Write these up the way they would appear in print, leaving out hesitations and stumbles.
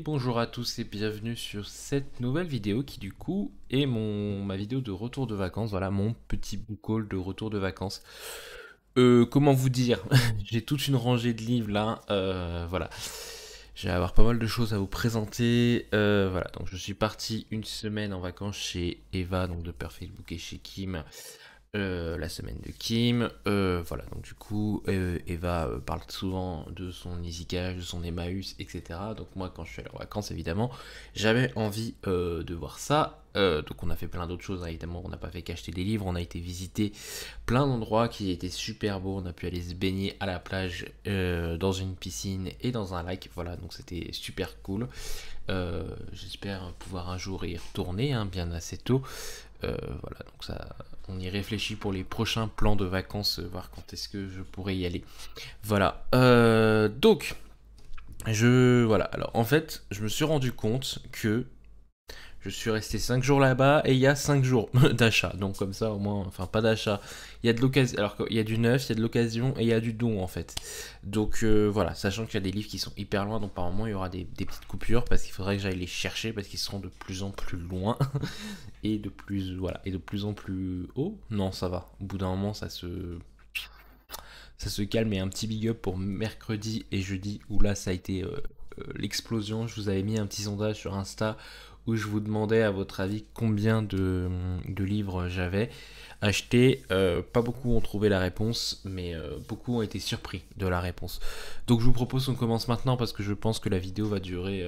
bonjour à tous et bienvenue sur cette nouvelle vidéo qui du coup est ma vidéo de retour de vacances, voilà mon petit book haul de retour de vacances. Comment vous dire, j'ai toute une rangée de livres là, voilà. Je vais avoir pas mal de choses à vous présenter, voilà, donc je suis parti une semaine en vacances chez Eva, donc de Perfect Book et chez Kim. La semaine de Kim, voilà, donc du coup, Eva parle souvent de son Isekai, de son Emmaüs, etc. Donc moi, quand je suis allé en vacances, évidemment, j'avais envie de voir ça. Donc on a fait plein d'autres choses, hein, évidemment, on n'a pas fait qu'acheter des livres, on a été visiter plein d'endroits qui étaient super beaux, on a pu aller se baigner à la plage, dans une piscine et dans un lac, voilà, donc c'était super cool. J'espère pouvoir un jour y retourner, hein, bien assez tôt. Voilà, donc ça, on y réfléchit pour les prochains plans de vacances, voir quand est-ce que je pourrais y aller. Voilà. Donc, voilà. Alors, en fait, je me suis rendu compte que je suis resté 5 jours là-bas et il y a 5 jours d'achat. Donc comme ça au moins, enfin pas d'achat. Il y a de l'occasion, alors qu'il y a du neuf, il y a de l'occasion et il y a du don en fait. Donc voilà, sachant qu'il y a des livres qui sont hyper loin, donc par moment il y aura des petites coupures parce qu'il faudrait que j'aille les chercher parce qu'ils seront de plus en plus loin et de plus voilà et de plus en plus haut. Non, ça va. Au bout d'un moment, ça se calme et un petit big up pour mercredi et jeudi où là ça a été l'explosion. Je vous avais mis un petit sondage sur Insta où je vous demandais à votre avis combien de livres j'avais acheté. Pas beaucoup ont trouvé la réponse, mais beaucoup ont été surpris de la réponse. Donc je vous propose qu'on commence maintenant parce que je pense que la vidéo va durer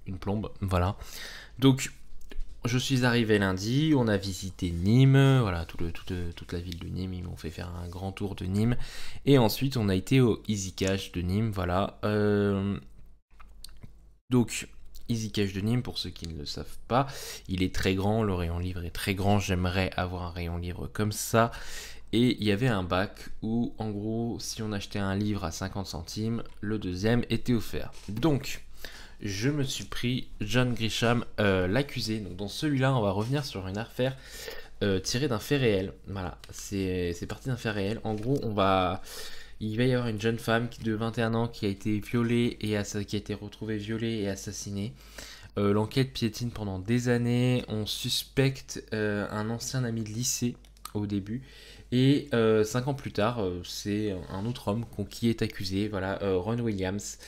une plombe. Voilà. Donc je suis arrivé lundi, on a visité Nîmes, voilà, toute la ville de Nîmes, ils m'ont fait faire un grand tour de Nîmes. Et ensuite, on a été au Easy Cash de Nîmes, voilà. Donc, Easy Cash de Nîmes, pour ceux qui ne le savent pas, il est très grand, le rayon livre est très grand, j'aimerais avoir un rayon livre comme ça. Et il y avait un bac où, en gros, si on achetait un livre à 50 centimes, le deuxième était offert. Donc, je me suis pris John Grisham, l'accusé. Donc dans celui-là, on va revenir sur une affaire tirée d'un fait réel. Voilà, c'est parti d'un fait réel. En gros, il va y avoir une jeune femme de 21 ans qui a été violée et qui a été retrouvée violée et assassinée. L'enquête piétine pendant des années. On suspecte un ancien ami de lycée au début. Et 5 ans plus tard, c'est un autre homme qui est accusé, voilà, Ron Williams.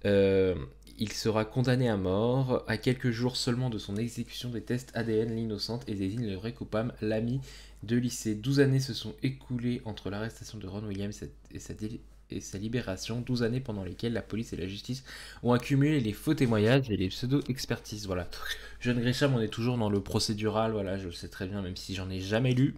Euh, il sera condamné à mort. À quelques jours seulement de son exécution, des tests ADN l'innocente et désigne le vrai coupable, l'ami de lycée. 12 années se sont écoulées entre l'arrestation de Ron Williams et sa libération. 12 années pendant lesquelles la police et la justice ont accumulé les faux témoignages et les pseudo-expertises. Voilà. John Grisham, on est toujours dans le procédural, voilà, je le sais très bien, même si j'en ai jamais lu.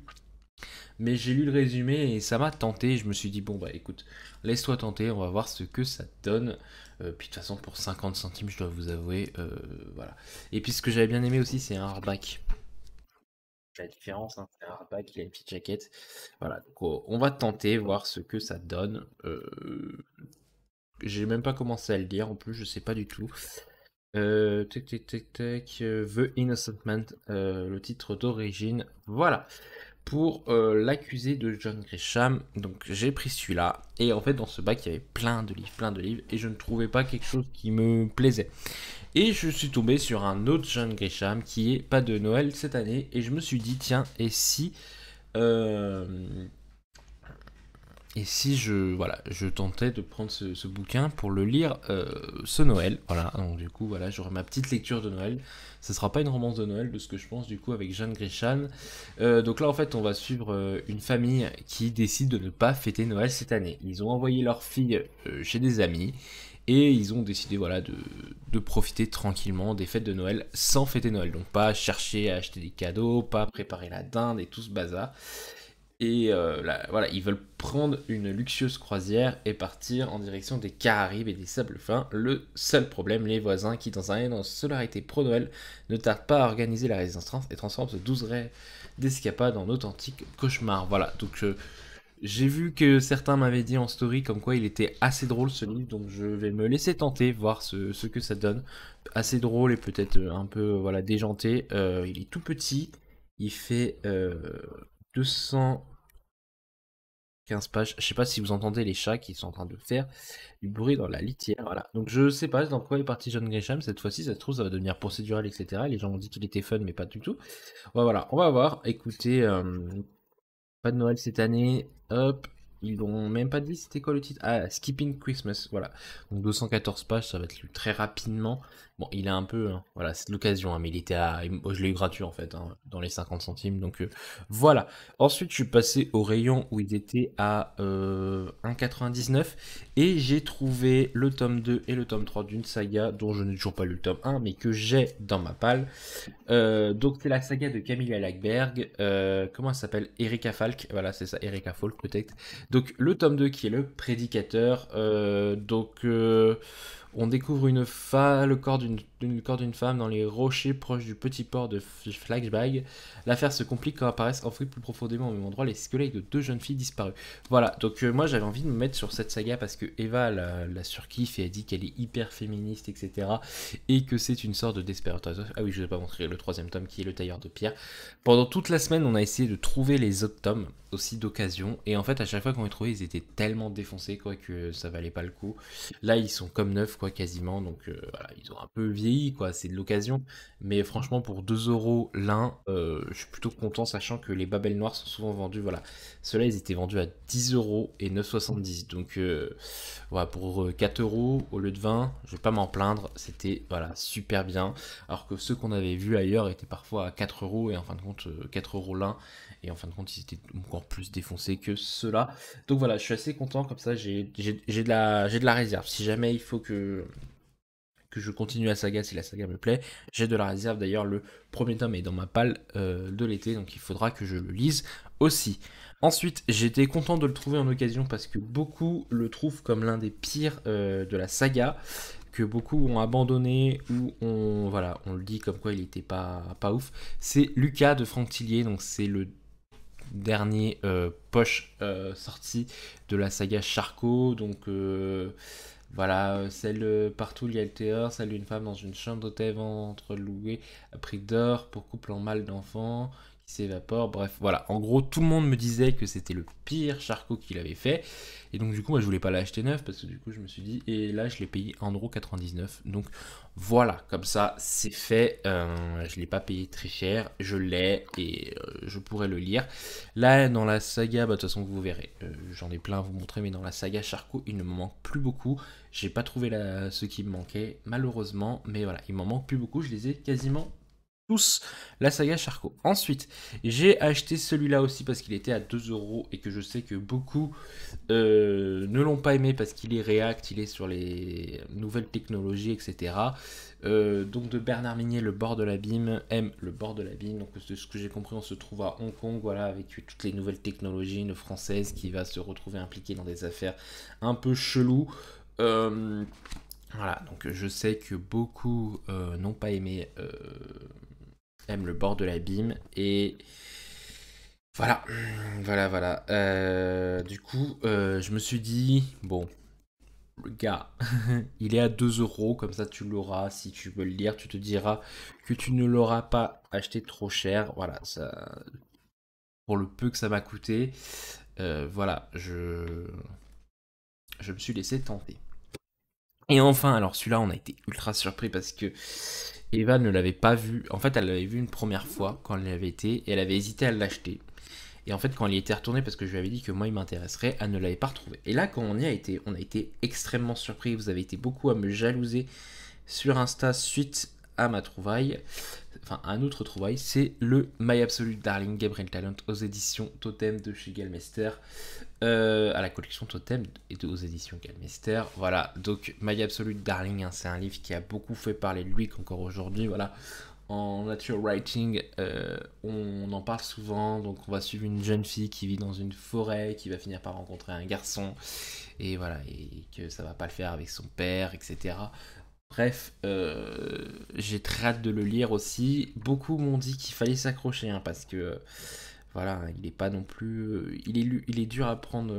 Mais j'ai lu le résumé et ça m'a tenté. Je me suis dit, bon, bah écoute, laisse-toi tenter, on va voir ce que ça donne. Puis de toute façon, pour 50 centimes, je dois vous avouer, voilà. Et puis ce que j'avais bien aimé aussi, c'est un hardback. La différence, hein, c'est un hardback, il a une petite jaquette. Voilà, donc on va tenter, voir ce que ça donne. J'ai même pas commencé à le lire, en plus, je sais pas du tout. Tac, tac, tac, tac. The Innocent Man, le titre d'origine. Voilà pour l'accusé de John Grisham. Donc j'ai pris celui-là. Et en fait, dans ce bac, il y avait plein de livres. Et je ne trouvais pas quelque chose qui me plaisait. Et je suis tombé sur un autre John Grisham qui est pas de Noël cette année. Et je me suis dit, tiens, euh, et si je tentais de prendre ce bouquin pour le lire ce Noël, voilà, donc du coup, voilà, j'aurai ma petite lecture de Noël. Ce sera pas une romance de Noël de ce que je pense, du coup, avec John Grisham. Donc là, en fait, on va suivre une famille qui décide de ne pas fêter Noël cette année. Ils ont envoyé leur fille chez des amis et ils ont décidé, voilà, de profiter tranquillement des fêtes de Noël sans fêter Noël. Donc pas chercher à acheter des cadeaux, pas préparer la dinde et tout ce bazar. Et là, voilà, ils veulent prendre une luxueuse croisière et partir en direction des Caraïbes et des Sables Fins. Le seul problème, les voisins qui, dans un élan de solidarité pro-Noël, ne tardent pas à organiser la résistance et transforment ce 12 raies d'escapade en authentique cauchemar. Voilà, donc j'ai vu que certains m'avaient dit en story comme quoi il était assez drôle ce livre, donc je vais me laisser tenter, voir ce que ça donne. Assez drôle et peut-être un peu voilà déjanté. Il est tout petit, il fait 200 15 pages. Je sais pas si vous entendez les chats qui sont en train de faire du bruit dans la litière. Voilà. Donc je sais pas dans quoi est parti John Grisham cette fois-ci. Ça se trouve, ça va devenir procédural, etc. Les gens ont dit qu'il était fun, mais pas du tout. Ouais, voilà, on va voir. Écoutez, pas de Noël cette année. Hop. Ils ont même pas dit c'était quoi le titre. Ah, Skipping Christmas, voilà. Donc 214 pages, ça va être lu très rapidement. Bon, il est un peu, hein, voilà, c'est de l'occasion, hein, mais il était à, je l'ai eu gratuit en fait, hein, dans les 50 centimes, donc voilà. Ensuite, je suis passé au rayon où il était à 1,99 et j'ai trouvé le tome 2 et le tome 3 d'une saga dont je n'ai toujours pas lu le tome 1, mais que j'ai dans ma palle. Donc c'est la saga de Camilla Lackberg. Comment elle s'appelle? Erika Falk. Voilà, c'est ça, Erika Falk peut-être. Donc le tome 2 qui est le prédicateur. On découvre le corps d'une femme dans les rochers proches du petit port de Flagsbag. L'affaire se complique quand apparaissent enfouis plus profondément au même endroit les squelettes de deux jeunes filles disparues. Voilà, donc moi j'avais envie de me mettre sur cette saga parce que Eva la surkiffe et elle dit qu'elle est hyper féministe, etc. Et que c'est une sorte de Desperate Housewives. Ah oui, je ne vous ai pas montré le troisième tome qui est le tailleur de pierre. Pendant toute la semaine, on a essayé de trouver les autres tomes aussi d'occasion. Et en fait, à chaque fois qu'on les trouvait, ils étaient tellement défoncés quoi que ça valait pas le coup. Là, ils sont comme neufs quoi quasiment. Donc voilà, ils ont un peu vieilli quoi. C'est de l'occasion. Mais franchement, pour 2 euros l'un, je suis plutôt content sachant que les Babel Noirs sont souvent vendus. Voilà, ceux-là, ils étaient vendus à 10 euros et 9,70. Donc voilà, pour 4 euros au lieu de 20, je vais pas m'en plaindre. C'était voilà, super bien. Alors que ceux qu'on avait vus ailleurs étaient parfois à 4 euros et en fin de compte 4 euros l'un. Et en fin de compte, ils étaient encore plus défoncés que ceux-là. Donc voilà, je suis assez content. Comme ça, j'ai de la réserve. Si jamais il faut que je continue la saga, si la saga me plaît, j'ai de la réserve. D'ailleurs, le premier tome est dans ma palle de l'été, donc il faudra que je le lise aussi. Ensuite, j'étais content de le trouver en occasion parce que beaucoup le trouvent comme l'un des pires de la saga, que beaucoup ont abandonné ou on le dit comme quoi il était pas ouf. C'est Lucas de Franck Tillier, donc c'est le dernier poche sorti de la saga Charcot, donc voilà, celle partout il y a le théâtre, celle d'une femme dans une chambre d'hôtel entrelouée à prix d'or pour couple en mal d'enfants qui s'évapore. Bref, voilà. En gros, tout le monde me disait que c'était le pire Charcot qu'il avait fait. Et donc, du coup, moi, je voulais pas l'acheter neuf parce que du coup, je me suis dit, et là, je l'ai payé 1,99 €. Donc, voilà, comme ça, c'est fait. Je l'ai pas payé très cher. Je l'ai et je pourrais le lire. Là, dans la saga, bah, de toute façon, vous verrez. J'en ai plein à vous montrer, mais dans la saga Charcot, il ne me manque plus beaucoup. J'ai pas trouvé ce qui me manquait, malheureusement, mais voilà, il m'en manque plus beaucoup, je les ai quasiment tous, la saga Charcot. Ensuite, j'ai acheté celui-là aussi parce qu'il était à 2 euros et que je sais que beaucoup ne l'ont pas aimé parce qu'il est React, il est sur les nouvelles technologies, etc. Donc de Bernard Minier, Le bord de l'abîme, aime Le bord de l'abîme. Donc de ce que j'ai compris, on se trouve à Hong Kong, voilà, avec toutes les nouvelles technologies, une française qui va se retrouver impliquée dans des affaires un peu cheloues. Voilà, donc je sais que beaucoup n'ont pas aimé, aiment Le bord de l'abîme et voilà, voilà. Du coup, je me suis dit, bon, le gars, il est à 2 euros, comme ça tu l'auras, si tu veux le lire, tu te diras que tu ne l'auras pas acheté trop cher, voilà, ça, pour le peu que ça m'a coûté, voilà, je me suis laissé tenter. Et enfin, alors celui-là, on a été ultra surpris parce que Eva ne l'avait pas vu. En fait, elle l'avait vu une première fois quand elle y avait été et elle avait hésité à l'acheter. Et en fait, quand elle y était retournée, parce que je lui avais dit que moi il m'intéresserait, elle ne l'avait pas retrouvé. Et là, quand on a été extrêmement surpris. Vous avez été beaucoup à me jalouser sur Insta suite à ma trouvaille. Enfin, un autre trouvaille, c'est le My Absolute Darling Gabriel Talent aux éditions Totem de chez Galmester. À la collection Totem et aux éditions Galmester. Voilà, donc My Absolute Darling, hein, c'est un livre qui a beaucoup fait parler de lui qu'encore aujourd'hui, voilà. En nature writing, on en parle souvent, donc on va suivre une jeune fille qui vit dans une forêt, qui va finir par rencontrer un garçon, et voilà, et que ça va pas le faire avec son père, etc. Bref, j'ai très hâte de le lire aussi. Beaucoup m'ont dit qu'il fallait s'accrocher, hein, parce que voilà, il est pas non plus. Il est dur à prendre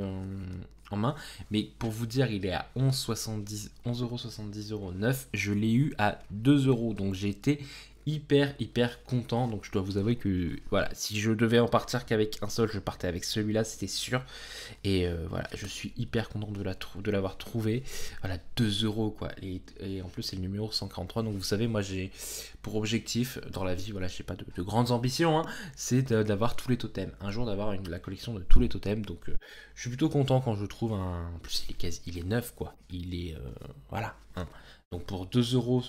en main. Mais pour vous dire, il est à 11,70 €, 11,70 €, 9. Je l'ai eu à 2 euros. Donc j'ai été hyper content. Donc je dois vous avouer que voilà, si je devais en partir qu'avec un seul, je partais avec celui-là, c'était sûr. Et voilà, je suis hyper content de l'avoir trouvé. Voilà, 2 euros quoi. Et en plus c'est le numéro 143. Donc vous savez, moi j'ai pour objectif dans la vie, voilà, j'ai pas de grandes ambitions, hein, c'est d'avoir tous les totems. Un jour d'avoir la collection de tous les totems. Donc je suis plutôt content quand je trouve un. En plus il est neuf quoi. Il est voilà. Hein. Donc pour 2 euros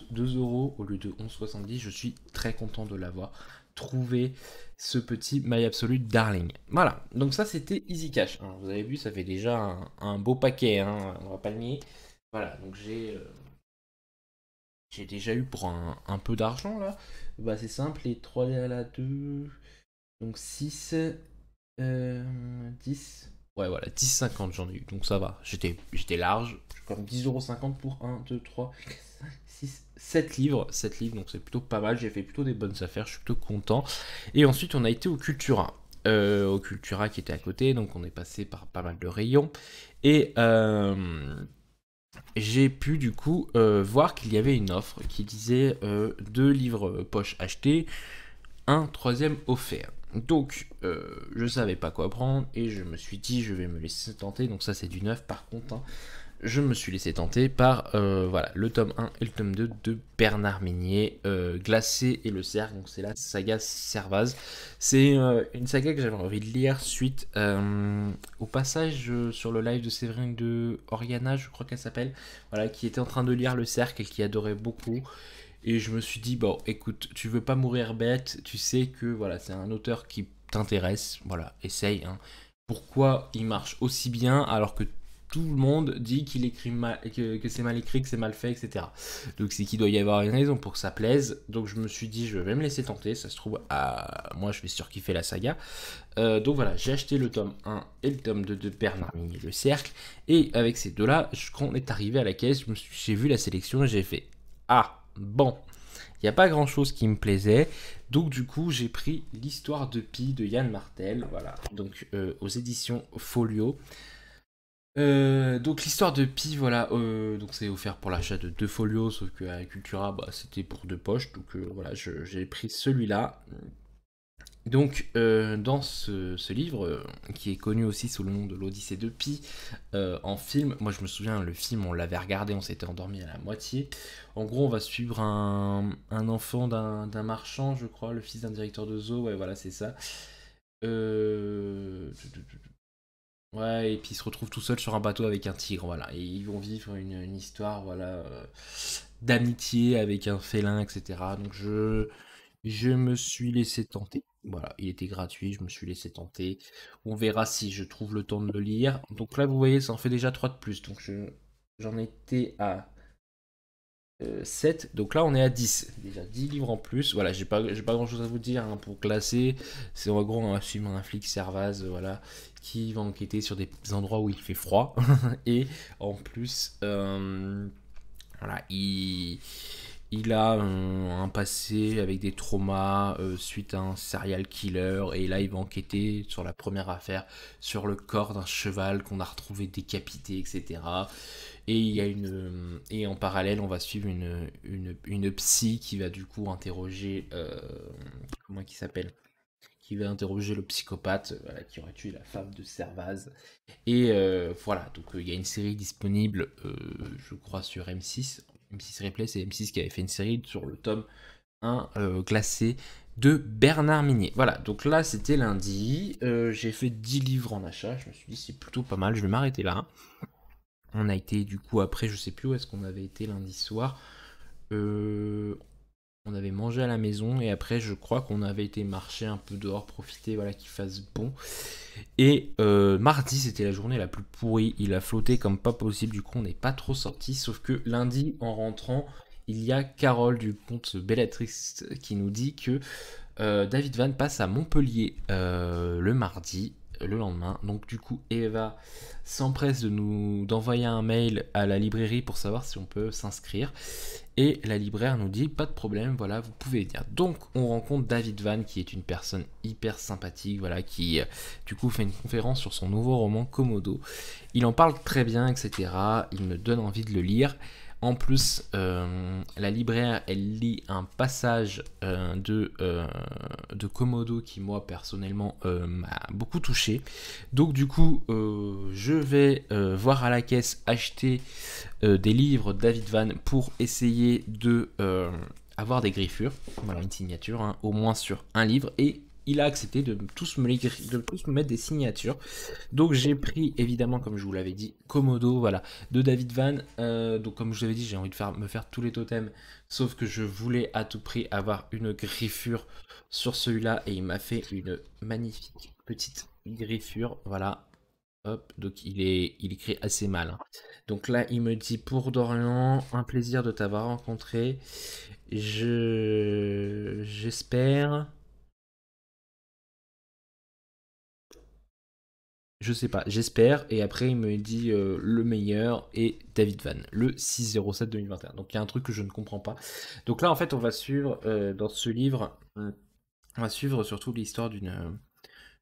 au lieu de 11,70, je suis très content de l'avoir trouvé, ce petit My Absolute Darling. Voilà, donc ça c'était Easy Cash. Hein. Vous avez vu, ça fait déjà un beau paquet, hein, on va pas le nier. Voilà, donc j'ai déjà eu pour un peu d'argent là. Bah c'est simple, les 3 à la 2, donc 6, 10. Ouais voilà, 10,50 j'en ai eu, donc ça va. J'étais large, j'ai comme 10,50 € pour 1, 2, 3, 6, 7 livres. 7 livres, donc c'est plutôt pas mal. J'ai fait plutôt des bonnes affaires, je suis plutôt content. Et ensuite on a été au Cultura. Au Cultura qui était à côté, donc on est passé par pas mal de rayons. Et j'ai pu du coup voir qu'il y avait une offre qui disait 2 livres poche achetés, un troisième offert. Donc je savais pas quoi prendre et je me suis dit je vais me laisser tenter. Donc ça c'est du neuf par contre. Hein. Je me suis laissé tenter par voilà, le tome 1 et le tome 2 de Bernard Minier, Glacé et le Cercle. Donc c'est la saga Servaz. C'est une saga que j'avais envie de lire suite au passage sur le live de Séverine de Oriana, je crois qu'elle s'appelle, voilà, qui était en train de lire le Cercle et qui adorait beaucoup. Et je me suis dit, bon, écoute, tu veux pas mourir bête, tu sais que voilà, c'est un auteur qui t'intéresse, voilà, essaye. Hein. Pourquoi il marche aussi bien alors que tout le monde dit qu'il écrit mal, que c'est mal écrit, que c'est mal fait, etc. Donc c'est qu'il doit y avoir une raison pour que ça plaise. Donc je me suis dit, je vais me laisser tenter, ça se trouve, moi je vais surkiffer la saga. Donc voilà, j'ai acheté le tome 1 et le tome 2 de Bernard Minier, Le Cercle. Et avec ces deux-là, quand on est arrivé à la caisse, j'ai vu la sélection et j'ai fait, ah bon, il n'y a pas grand chose qui me plaisait, donc du coup j'ai pris l'histoire de Pi de Yann Martel, voilà, donc aux éditions Folio. Donc l'histoire de Pi, voilà, donc c'est offert pour l'achat de 2 folios, sauf que à Cultura, bah, c'était pour 2 poches, donc voilà, j'ai pris celui-là. Donc, dans ce livre, qui est connu aussi sous le nom de l'Odyssée de Pi, en film, moi je me souviens, le film, on l'avait regardé, on s'était endormi à la moitié. En gros, on va suivre un enfant d'un marchand, je crois, le fils d'un directeur de zoo, ouais, voilà, c'est ça. Euh, Ouais, et puis il se retrouve tout seul sur un bateau avec un tigre, voilà. Et ils vont vivre une histoire, voilà, d'amitié avec un félin, etc. Donc je me suis laissé tenter. Voilà, il était gratuit, je me suis laissé tenter. On verra si je trouve le temps de le lire. Donc là, vous voyez, ça en fait déjà 3 de plus. Donc j'en étais à 7. Donc là, on est à 10. Déjà 10 livres en plus. Voilà, j'ai pas grand chose à vous dire hein, pour classer. C'est en gros, on va suivre un flic Servaz, voilà, qui va enquêter sur des endroits où il fait froid. Et en plus, voilà, il a un passé avec des traumas suite à un serial killer et là il va enquêter sur la première affaire sur le corps d'un cheval qu'on a retrouvé décapité, etc. Et il y a et en parallèle on va suivre une psy qui va du coup interroger comment il s'appelle, qui va interroger le psychopathe voilà, qui aurait tué la femme de Servaz. Et voilà, donc il y a une série disponible, je crois, sur M6. M6 Replay, c'est M6 qui avait fait une série sur le tome 1 classé de Bernard Minier. Voilà, donc là c'était lundi. J'ai fait 10 livres en achat. Je me suis dit c'est plutôt pas mal, je vais m'arrêter là. On a été du coup après, je sais plus où est-ce qu'on avait été lundi soir. On avait mangé à la maison et après je crois qu'on avait été marcher un peu dehors, profiter voilà qu'il fasse bon. Et mardi c'était la journée la plus pourrie, il a flotté comme pas possible, du coup on n'est pas trop sorti, sauf que lundi en rentrant il y a Carole du compte Bellatrix qui nous dit que David Van passe à Montpellier le mardi, le lendemain. Donc du coup Eva s'empresse d'envoyer un mail à la librairie pour savoir si on peut s'inscrire. Et la libraire nous dit pas de problème, voilà, vous pouvez venir. Donc on rencontre David Van qui est une personne hyper sympathique, voilà, qui du coup fait une conférence sur son nouveau roman Komodo. Il en parle très bien, etc. Il me donne envie de le lire. En plus, la libraire, elle lit un passage de Komodo qui, moi, personnellement, m'a beaucoup touché. Donc, du coup, je vais voir à la caisse acheter des livres de David Van pour essayer de avoir des griffures. Voilà, une signature, hein, au moins sur un livre. Et il a accepté de tous me mettre des signatures. Donc j'ai pris évidemment, comme je vous l'avais dit, Komodo, voilà, de David Van. Donc comme je vous l'avais dit, j'ai envie de me faire tous les totems, sauf que je voulais à tout prix avoir une griffure sur celui-là et il m'a fait une magnifique petite griffure, voilà. Hop, donc il écrit assez mal, hein. Donc là, il me dit pour Dorian, un plaisir de t'avoir rencontré. J'espère. Je sais pas, j'espère. Et après, il me dit le meilleur et David Van, le 6/07/2021. Donc il y a un truc que je ne comprends pas. Donc là, en fait, on va suivre dans ce livre, on va suivre surtout l'histoire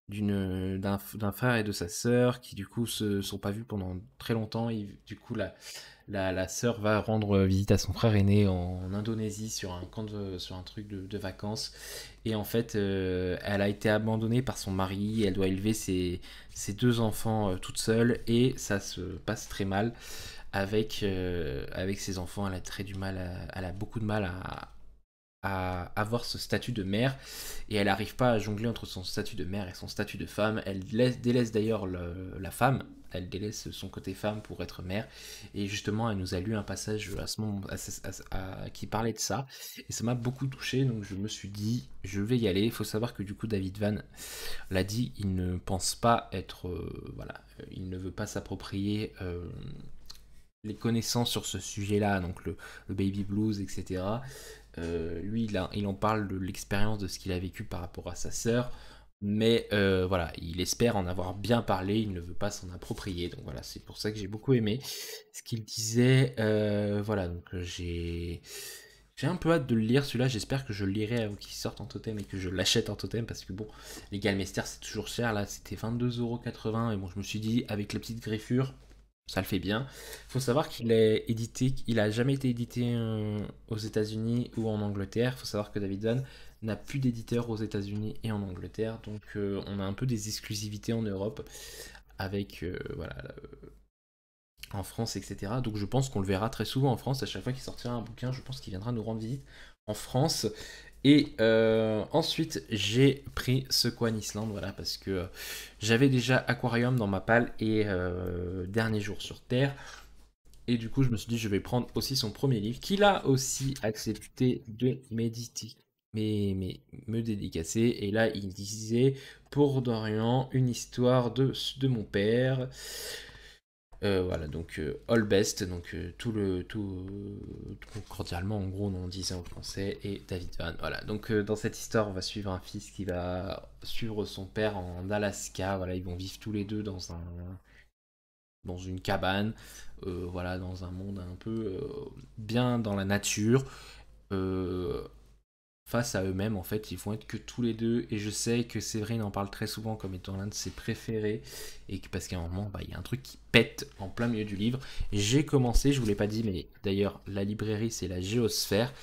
d'un frère et de sa sœur qui du coup se sont pas vus pendant très longtemps. Et, du coup, la sœur va rendre visite à son frère aîné en Indonésie sur un sur un truc de vacances. Et en fait, elle a été abandonnée par son mari. Elle doit élever ses deux enfants toute seule et ça se passe très mal avec ses enfants. Elle a très du mal, elle a beaucoup de mal à avoir ce statut de mère et elle n'arrive pas à jongler entre son statut de mère et son statut de femme. Elle délaisse d'ailleurs la femme, elle délaisse son côté femme pour être mère et justement elle nous a lu un passage à ce moment qui parlait de ça et ça m'a beaucoup touché, donc je me suis dit je vais y aller. Il faut savoir que du coup David Van l'a dit, il ne pense pas être voilà, il ne veut pas s'approprier les connaissances sur ce sujet-là, donc le baby blues, etc. Lui, il en parle de l'expérience de ce qu'il a vécu par rapport à sa sœur, mais voilà, il espère en avoir bien parlé, il ne veut pas s'en approprier. Donc voilà, c'est pour ça que j'ai beaucoup aimé ce qu'il disait. Voilà, donc j'ai un peu hâte de le lire celui-là. J'espère que je le lirai avant qu'il sorte en totem et que je l'achète en totem parce que bon, les Galmester c'est toujours cher. Là, c'était 22,80 € et bon, je me suis dit avec la petite greffure, ça le fait bien. Il faut savoir qu'il est édité, il a jamais été édité aux États-Unis ou en Angleterre. Il faut savoir que David Van n'a plus d'éditeur aux États-Unis et en Angleterre, donc on a un peu des exclusivités en Europe avec voilà en France, etc. Donc je pense qu'on le verra très souvent en France. À chaque fois qu'il sortira un bouquin, je pense qu'il viendra nous rendre visite en France. Et ensuite, j'ai pris Sequan Island, voilà, parce que j'avais déjà Aquarium dans ma palle et Dernier jour sur Terre. Et du coup, je me suis dit, je vais prendre aussi son premier livre, qu'il a aussi accepté de méditer, me dédicacer. Et là, il disait, pour Dorian, une histoire de mon père. Voilà, donc All Best, donc tout cordialement, en gros, on disait en français, et David Van. Voilà, donc dans cette histoire, on va suivre un fils qui va suivre son père en Alaska. Voilà, ils vont vivre tous les deux dans une cabane, voilà, dans un monde un peu bien dans la nature. Euh, Face à eux-mêmes, en fait, ils vont être que tous les deux. Et je sais que Séverine en parle très souvent comme étant l'un de ses préférés. Et que, parce qu'à un moment, bah, il y a un truc qui pète en plein milieu du livre. J'ai commencé, je vous l'ai pas dit, mais d'ailleurs, la librairie, c'est la Géosphère.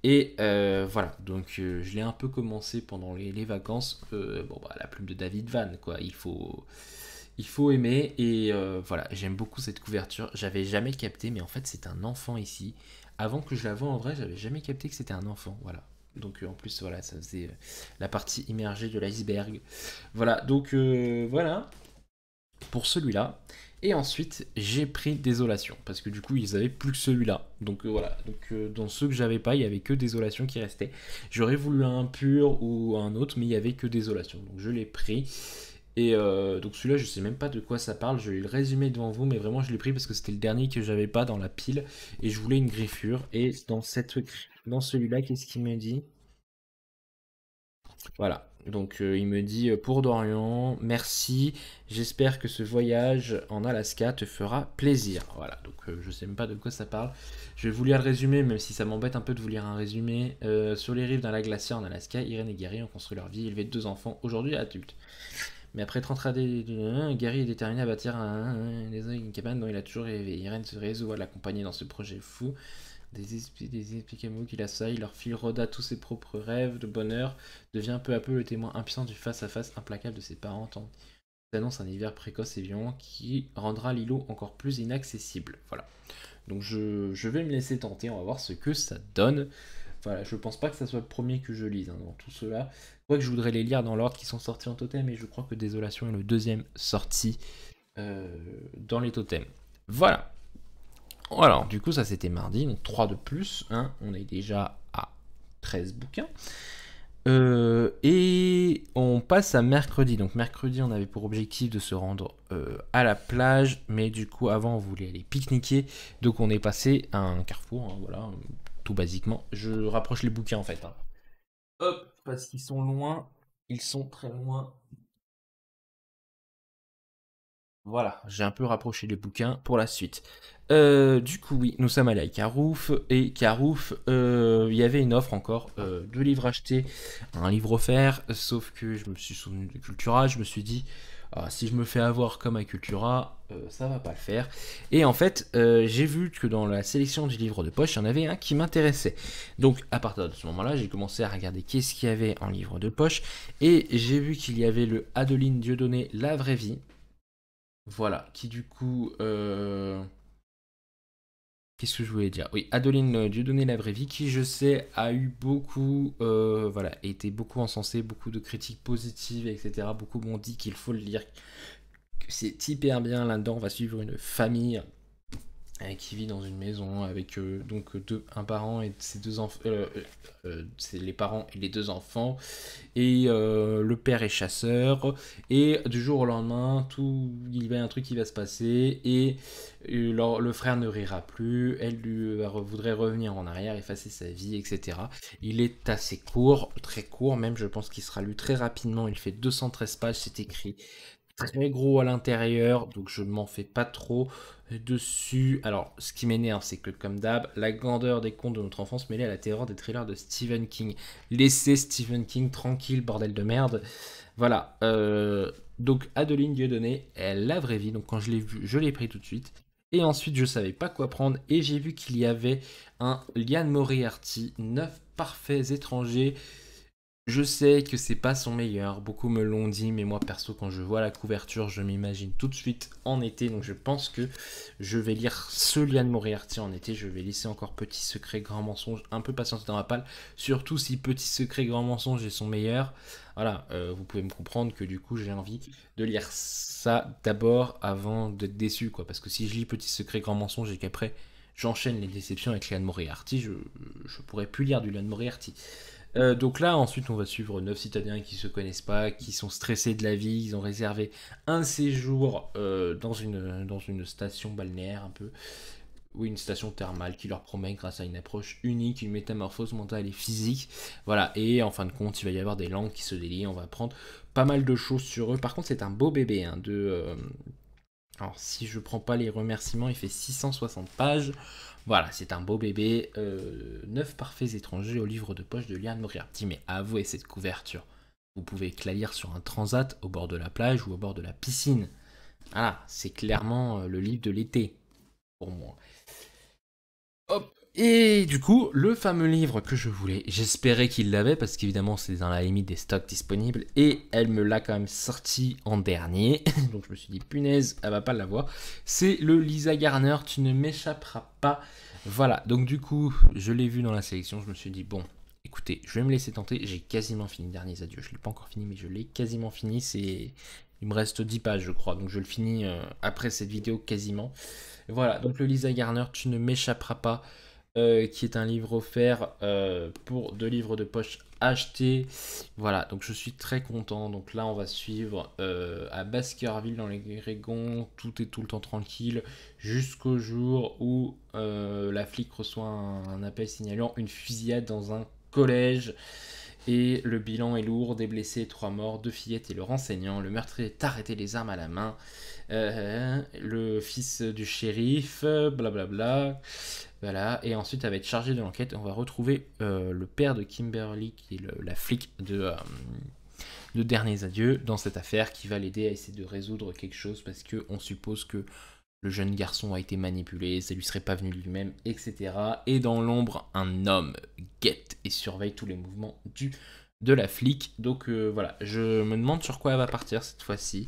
Et voilà, donc je l'ai un peu commencé pendant les vacances. Bon, bah, la plume de David Van, quoi. Il faut aimer. Et voilà, j'aime beaucoup cette couverture. J'avais jamais capté, mais en fait, c'est un enfant ici. Avant que je la voie en vrai, j'avais jamais capté que c'était un enfant. Voilà. Donc en plus, voilà, ça faisait la partie immergée de l'iceberg. Voilà, donc voilà pour celui-là. Et ensuite, j'ai pris Désolation, parce que du coup, ils avaient plus que celui-là. Donc voilà, donc dans ceux que j'avais pas, il y avait que Désolation qui restait. J'aurais voulu un pur ou un autre, mais il y avait que Désolation. Donc je l'ai pris. Et donc celui-là, je sais même pas de quoi ça parle. Je vais le résumer devant vous, mais vraiment, je l'ai pris parce que c'était le dernier que j'avais pas dans la pile et je voulais une griffure. Et dans celui-là, qu'est-ce qu'il me dit? Voilà. Donc il me dit pour Dorian, merci. J'espère que ce voyage en Alaska te fera plaisir. Voilà. Donc je sais même pas de quoi ça parle. Je vais vous lire le résumé, même si ça m'embête un peu de vous lire un résumé. Sur les rives d'un lac glaciaire en Alaska, Irène et Gary ont construit leur vie, élevé deux enfants, aujourd'hui adultes. Mais après 30 années, Gary est déterminé à bâtir une cabane dont il a toujours rêvé. Irène se résout à l'accompagner dans ce projet fou. Des esprits qui l'assaillent, leur fil rôde à tous ses propres rêves de bonheur, devient peu à peu le témoin impuissant du face-à-face implacable de ses parents. Ça annonce un hiver précoce et violent qui rendra l'îlot encore plus inaccessible. Voilà. Donc je vais me laisser tenter, on va voir ce que ça donne. Voilà, je pense pas que ça soit le premier que je lise dans tout cela. Quoique je voudrais les lire dans l'ordre qui sont sortis en totem, et je crois que Désolation est le deuxième sorti dans les totems. Voilà. Alors, du coup, ça c'était mardi, donc 3 de plus. Hein, on est déjà à 13 bouquins. Et on passe à mercredi. Donc mercredi, on avait pour objectif de se rendre à la plage, mais du coup, avant, on voulait aller pique-niquer. Donc on est passé à un carrefour, hein, voilà, tout basiquement. Je rapproche les bouquins en fait. Hein. Hop, parce qu'ils sont loin. Ils sont très loin. Voilà, j'ai un peu rapproché les bouquins pour la suite. Du coup, oui, nous sommes allés à Carouf, et Carouf, il y avait une offre encore, 2 livres achetés, un livre offert, sauf que je me suis souvenu de Cultura, je me suis dit, ah, si je me fais avoir comme à Cultura, ça va pas le faire. Et en fait, j'ai vu que dans la sélection du livre de poche, il y en avait un qui m'intéressait. Donc, à partir de ce moment-là, j'ai commencé à regarder qu'est-ce qu'il y avait en livre de poche, et j'ai vu qu'il y avait le Adeline Dieudonné, La Vraie Vie. Voilà, qui du coup... Qu'est-ce que je voulais dire? Oui, Adeline Dieudonné La Vraie Vie, qui je sais a eu beaucoup... voilà, a été beaucoup encensé, beaucoup de critiques positives, etc. Beaucoup m'ont dit qu'il faut le lire, que c'est hyper bien là-dedans. On va suivre une famille qui vit dans une maison avec donc un parent et ses 2 enfants, c'est les parents et les 2 enfants, et le père est chasseur, et du jour au lendemain, il y a un truc qui va se passer, et le frère ne rira plus, elle voudrait revenir en arrière, effacer sa vie, etc. Il est assez court, très court même, je pense qu'il sera lu très rapidement, il fait 213 pages, c'est écrit très gros à l'intérieur, donc je m'en fais pas trop dessus. Alors, ce qui m'énerve, c'est que, comme d'hab, la grandeur des contes de notre enfance mêlée à la terreur des thrillers de Stephen King. Laissez Stephen King tranquille, bordel de merde. Voilà. Donc, Adeline Dieudonné, La Vraie Vie. Donc, quand je l'ai vu, je l'ai pris tout de suite. Et ensuite, je savais pas quoi prendre. Et j'ai vu qu'il y avait un Liane Moriarty, 9 parfaits étrangers. Je sais que c'est pas son meilleur, beaucoup me l'ont dit, mais moi perso, quand je vois la couverture, je m'imagine tout de suite en été, donc je pense que je vais lire ce Liane Moriarty en été. Je vais laisser encore Petit Secret, Grand Mensonge un peu patienter dans la palle, surtout si Petit Secret, Grand Mensonge est son meilleur. Voilà, vous pouvez me comprendre que du coup j'ai envie de lire ça d'abord avant d'être déçu, quoi, parce que si je lis Petit Secret, Grand Mensonge et qu'après j'enchaîne les déceptions avec Liane Moriarty, je pourrais plus lire du Liane Moriarty. Donc là, ensuite, on va suivre 9 citadins qui se connaissent pas, qui sont stressés de la vie. Ils ont réservé un séjour dans une station balnéaire un peu, ou une station thermale qui leur promet, grâce à une approche unique, une métamorphose mentale et physique. Voilà, et en fin de compte, il va y avoir des langues qui se délient. On va apprendre pas mal de choses sur eux. Par contre, c'est un beau bébé. Hein, alors, si je prends pas les remerciements, il fait 660 pages. Voilà, c'est un beau bébé. 9 parfaits étrangers au livre de poche de Liane Moriarty. Mais avouez cette couverture. Vous pouvez que la lire sur un transat au bord de la plage ou au bord de la piscine. Voilà, c'est clairement le livre de l'été pour moi. Hop. Et du coup, le fameux livre que je voulais, j'espérais qu'il l'avait parce qu'évidemment c'est dans la limite des stocks disponibles, et elle me l'a quand même sorti en dernier, donc je me suis dit punaise, elle va pas l'avoir. C'est le Lisa Garner, Tu ne m'échapperas pas. Voilà, donc du coup, je l'ai vu dans la sélection, je me suis dit bon, écoutez, je vais me laisser tenter, j'ai quasiment fini Derniers Adieux, je l'ai pas encore fini mais je l'ai quasiment fini, il me reste 10 pages je crois, donc je le finis après cette vidéo quasiment. Voilà, donc le Lisa Garner, Tu ne m'échapperas pas, qui est un livre offert pour 2 livres de poche achetés. Voilà, donc je suis très content. Donc là, on va suivre à Baskerville dans les Grégons. Tout est tout le temps tranquille jusqu'au jour où la flic reçoit un appel signalant une fusillade dans un collège. Et le bilan est lourd, des blessés, 3 morts, 2 fillettes et le renseignant. Le meurtrier est arrêté, les armes à la main. Le fils du shérif, blablabla. Voilà, et ensuite elle va être chargée de l'enquête. On va retrouver le père de Kimberly, qui est la flic de derniers adieux dans cette affaire qui va l'aider à essayer de résoudre quelque chose parce qu'on suppose que le jeune garçon a été manipulé, ça lui serait pas venu de lui-même, etc. Et dans l'ombre, un homme guette et surveille tous les mouvements de la flic. Donc voilà, je me demande sur quoi elle va partir cette fois-ci.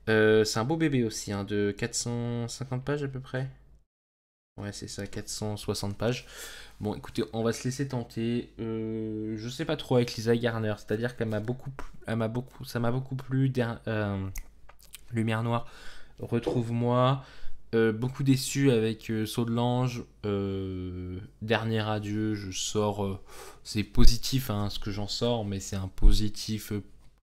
C'est un beau bébé aussi, hein, de 450 pages à peu près. Ouais, c'est ça, 460 pages. Bon, écoutez, on va se laisser tenter. Je sais pas trop avec Lisa Garner, c'est-à-dire qu'elle m'a beaucoup, ça m'a beaucoup plu. Lumière Noire, Retrouve-moi. Beaucoup déçu avec Saut de l'Ange. Dernier adieu, je sors. C'est positif hein, ce que j'en sors, mais c'est un positif.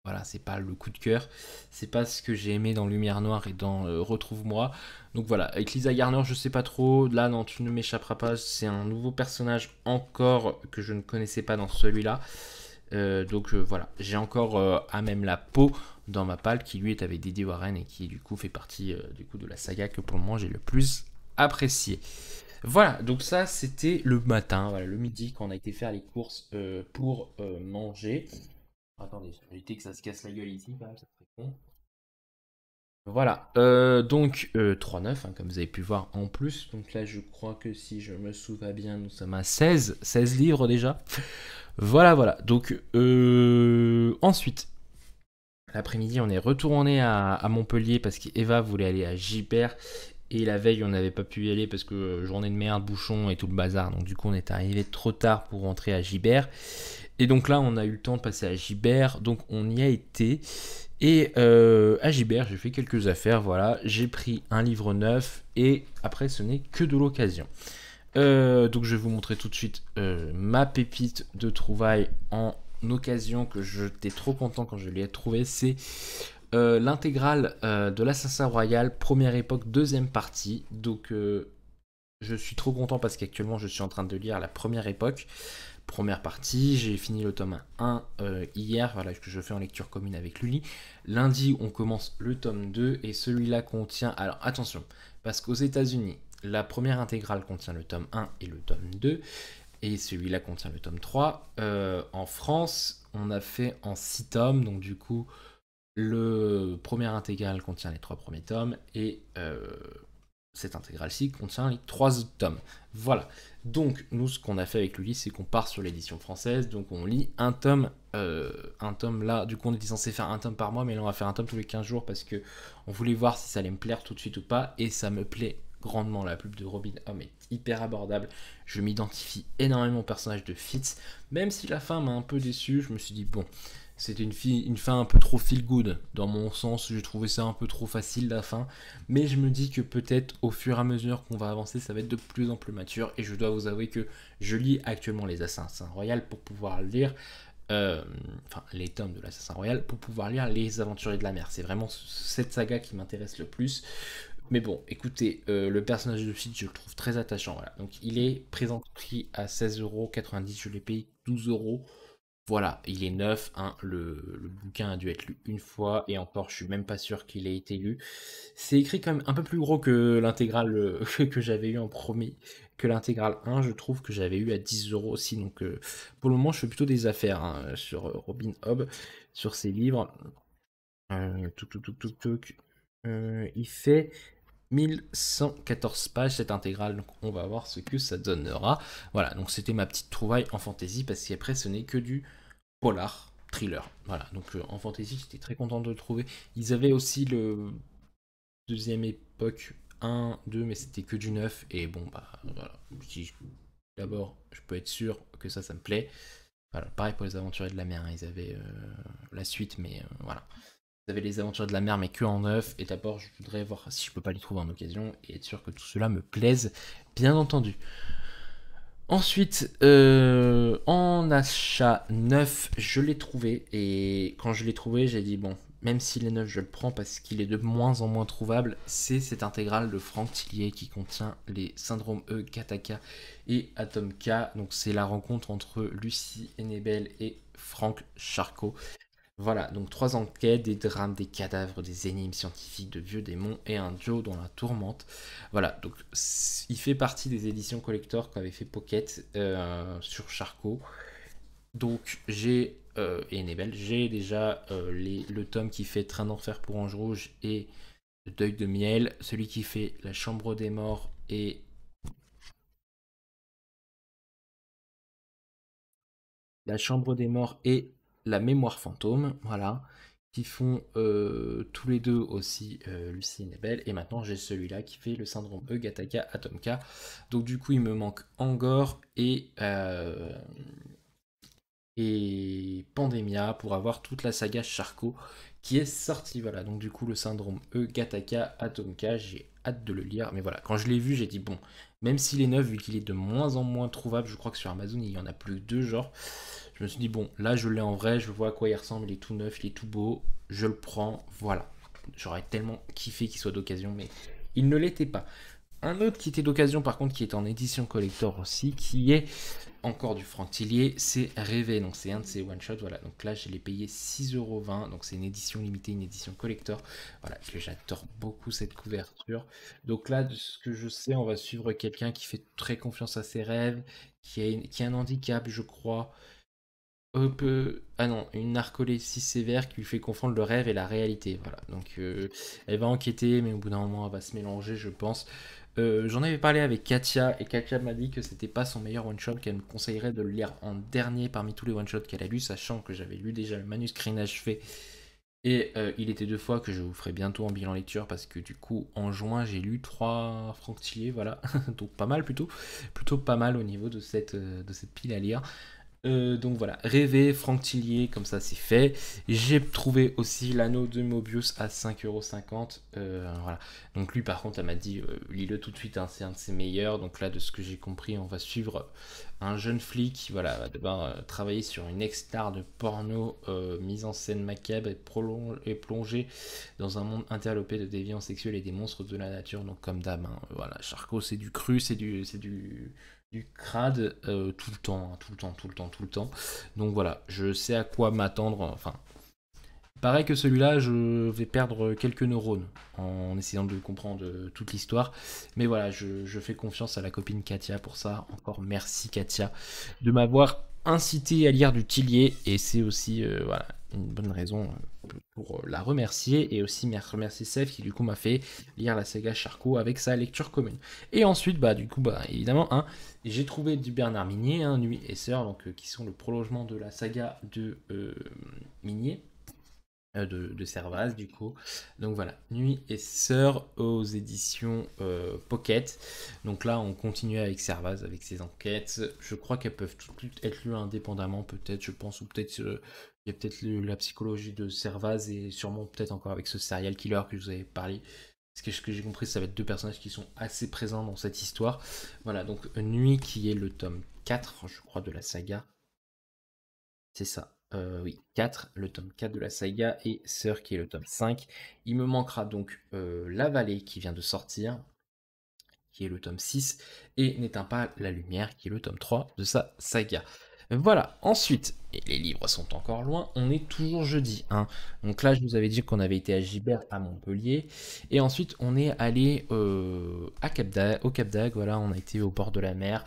Voilà, c'est pas le coup de cœur. C'est pas ce que j'ai aimé dans Lumière Noire et dans Retrouve-moi. Donc voilà, avec Lisa Garner, je sais pas trop. Là, non, tu ne m'échapperas pas. C'est un nouveau personnage encore que je ne connaissais pas dans celui-là. Donc voilà, j'ai encore à même la peau dans ma palle qui lui est avec Didier Warren et qui du coup fait partie du coup de la saga que pour le moment j'ai le plus apprécié. Voilà, donc ça c'était le matin, voilà, le midi quand on a été faire les courses pour manger. Attendez, je vais éviter que ça se casse la gueule ici quand même, ça serait con. Voilà, donc 3,9 hein, comme vous avez pu voir en plus. Donc là je crois que si je me souviens bien, nous sommes à 16 livres déjà. Voilà, voilà. Donc ensuite, l'après-midi, on est retourné à Montpellier parce qu'Eva voulait aller à Gibert. Et la veille, on n'avait pas pu y aller parce que journée de merde, bouchon et tout le bazar. Donc du coup, on est arrivé trop tard pour rentrer à Gibert. Et donc là, on a eu le temps de passer à Gibert. Donc on y a été. Et à Gibert, j'ai fait quelques affaires. Voilà, j'ai pris un livre neuf. Et après, ce n'est que de l'occasion. Donc je vais vous montrer tout de suite ma pépite de trouvailles en occasion que j'étais trop content quand je l'ai trouvé. C'est l'intégrale de l'Assassin Royal, première époque, deuxième partie. Donc je suis trop content parce qu'actuellement je suis en train de lire la première époque. Première partie, j'ai fini le tome 1 hier, voilà, que je fais en lecture commune avec Luli. Lundi, on commence le tome 2 et celui-là contient... Alors attention, parce qu'aux États-Unis, la première intégrale contient le tome 1 et le tome 2, et celui-là contient le tome 3. En France, on a fait en 6 tomes, donc du coup, le premier intégral contient les 3 premiers tomes, et cette intégrale-ci contient les 3 tomes. Voilà. Donc, nous, ce qu'on a fait avec Luli, c'est qu'on part sur l'édition française, donc on lit un tome là. Du coup, on était censé faire un tome par mois, mais là, on va faire un tome tous les 15 jours parce que on voulait voir si ça allait me plaire tout de suite ou pas, et ça me plaît grandement. La pub de Robin Hood est hyper abordable. Je m'identifie énormément au personnage de Fitz, même si la fin m'a un peu déçu. Je me suis dit, bon, c'était une fin un peu trop feel good. Dans mon sens, j'ai trouvé ça un peu trop facile la fin. Mais je me dis que peut-être au fur et à mesure qu'on va avancer, ça va être de plus en plus mature. Et je dois vous avouer que je lis actuellement les Assassins Royal pour pouvoir lire. Les tomes de l'Assassin Royal pour pouvoir lire les Aventuriers de la Mer. C'est vraiment cette saga qui m'intéresse le plus. Mais bon, écoutez, le personnage de Fitz, je le trouve très attachant. Voilà. Donc il est présent prix à 16,90 €. Je l'ai payé 12 €. Voilà, il est neuf, hein, le bouquin a dû être lu une fois, et encore, je suis même pas sûr qu'il ait été lu. C'est écrit quand même un peu plus gros que l'intégrale que j'avais eu en premier, que l'intégrale 1, je trouve que j'avais eu à 10 € aussi, donc pour le moment, je fais plutôt des affaires hein, sur Robin Hobb, sur ses livres. Il fait 1114 pages cette intégrale, donc on va voir ce que ça donnera. Voilà, donc c'était ma petite trouvaille en fantasy, parce qu'après ce n'est que du polar, thriller. Voilà, donc en fantasy j'étais très content de le trouver. Ils avaient aussi le deuxième époque 1, 2, mais c'était que du neuf, et bon bah voilà, d'abord je peux être sûr que ça me plaît. Voilà, pareil pour les Aventuriers de la Mer, hein, ils avaient la suite, mais voilà. Vous avez les Aventures de la Mer, mais que en neuf. Et d'abord, je voudrais voir si je peux pas les trouver en occasion et être sûr que tout cela me plaise, bien entendu. Ensuite, en achat neuf, je l'ai trouvé. Et quand je l'ai trouvé, j'ai dit, bon, même s'il est neuf, je le prends parce qu'il est de moins en moins trouvable. C'est cette intégrale de Franck Tillier qui contient les syndromes E, Kataka et Atom K. Donc c'est la rencontre entre Lucie Hennebel et Franck Charcot. Voilà, donc 3 enquêtes, des drames, des cadavres, des énigmes scientifiques, de vieux démons et un duo dans la tourmente. Voilà, donc il fait partie des éditions collector qu'avait fait Pocket sur Charcot. Donc j'ai et Enébel. J'ai déjà le tome qui fait Train d'enfer pour Ange Rouge et Le Deuil de Miel, celui qui fait La Chambre des Morts et La Chambre des Morts et La Mémoire Fantôme, voilà, qui font tous les deux aussi Lucie et Nebel. Et maintenant j'ai celui-là qui fait le syndrome E, Gattaca, Atomka. Donc du coup il me manque Angor et Pandemia pour avoir toute la saga Charcot qui est sortie. Voilà, donc du coup le syndrome E, Gattaca, Atomka, j'ai hâte de le lire. Mais voilà, quand je l'ai vu, j'ai dit bon, même s'il est neuf, vu qu'il est de moins en moins trouvable, je crois que sur Amazon il y en a plus que deux genres. Je me suis dit bon, là je l'ai en vrai, je vois à quoi il ressemble, il est tout neuf, il est tout beau, je le prends, voilà. J'aurais tellement kiffé qu'il soit d'occasion, mais il ne l'était pas. Un autre qui était d'occasion, par contre, qui est en édition collector aussi, qui est encore du Franck Tillier, c'est Rêver. Donc, c'est un de ses one-shots. Voilà. Donc là, je l'ai payé 6,20 €. Donc, c'est une édition limitée, une édition collector. Voilà. Que j'adore beaucoup cette couverture. Donc là, de ce que je sais, on va suivre quelqu'un qui fait très confiance à ses rêves, qui a un handicap, je crois. Ah non, une narcolepsie sévère qui lui fait confondre le rêve et la réalité. Voilà. Donc, elle va enquêter, mais au bout d'un moment, elle va se mélanger, je pense. J'en avais parlé avec Katia et Katia m'a dit que c'était pas son meilleur one shot, qu'elle me conseillerait de le lire en dernier parmi tous les one shots qu'elle a lus, sachant que j'avais lu déjà le manuscrit inachevé et il était deux fois, que je vous ferai bientôt en bilan lecture parce que du coup en juin j'ai lu trois Franctilier, voilà, donc pas mal plutôt pas mal au niveau de cette pile à lire. Donc voilà, rêver, Franck Tillier, comme ça c'est fait. J'ai trouvé aussi l'anneau de Mobius à 5,50 €. Voilà. Donc lui par contre, elle m'a dit, lis-le tout de suite, hein, c'est un de ses meilleurs. Donc là, de ce que j'ai compris, on va suivre un jeune flic qui voilà, va devoir travailler sur une ex-star de porno, mise en scène macabre et plongé dans un monde interlopé de déviance sexuelle et des monstres de la nature. Donc comme d'hab, hein, voilà, Charcot c'est du cru, du crade tout le temps, hein, tout le temps, tout le temps, tout le temps. Donc voilà, je sais à quoi m'attendre. Enfin, pareil que celui-là, je vais perdre quelques neurones en essayant de comprendre toute l'histoire. Mais voilà, je fais confiance à la copine Katia pour ça. Encore merci Katia de m'avoir incité à lire du Tillier. Et c'est aussi voilà, une bonne raison pour la remercier. Et aussi remercier Seth qui du coup m'a fait lire la saga Charcot avec sa lecture commune. Et ensuite, bah du coup, bah évidemment, hein, j'ai trouvé du Bernard Minier, hein, Nuit et Sœur, donc qui sont le prolongement de la saga de Minier de Servaz du coup. Donc voilà, Nuit et Sœur aux éditions Pocket. Donc là on continue avec Servaz, avec ses enquêtes. Je crois qu'elles peuvent toutes être lues indépendamment peut-être, je pense, ou peut-être il y a peut-être la psychologie de Servaz et sûrement peut-être encore avec ce serial killer que je vous avais parlé. Parce que ce que j'ai compris, ça va être deux personnages qui sont assez présents dans cette histoire. Voilà, donc Nuit qui est le tome 4, je crois, de la saga. C'est ça. Oui, 4, le tome 4 de la saga, et Sœur qui est le tome 5. Il me manquera donc La Vallée qui vient de sortir, qui est le tome 6, et N'éteins pas la lumière, qui est le tome 3 de sa saga. Voilà, ensuite, et les livres sont encore loin, on est toujours jeudi, hein. Donc là, je vous avais dit qu'on avait été à Gibert, à Montpellier, et ensuite on est allé au Cap d'Agde, voilà, on a été au bord de la mer,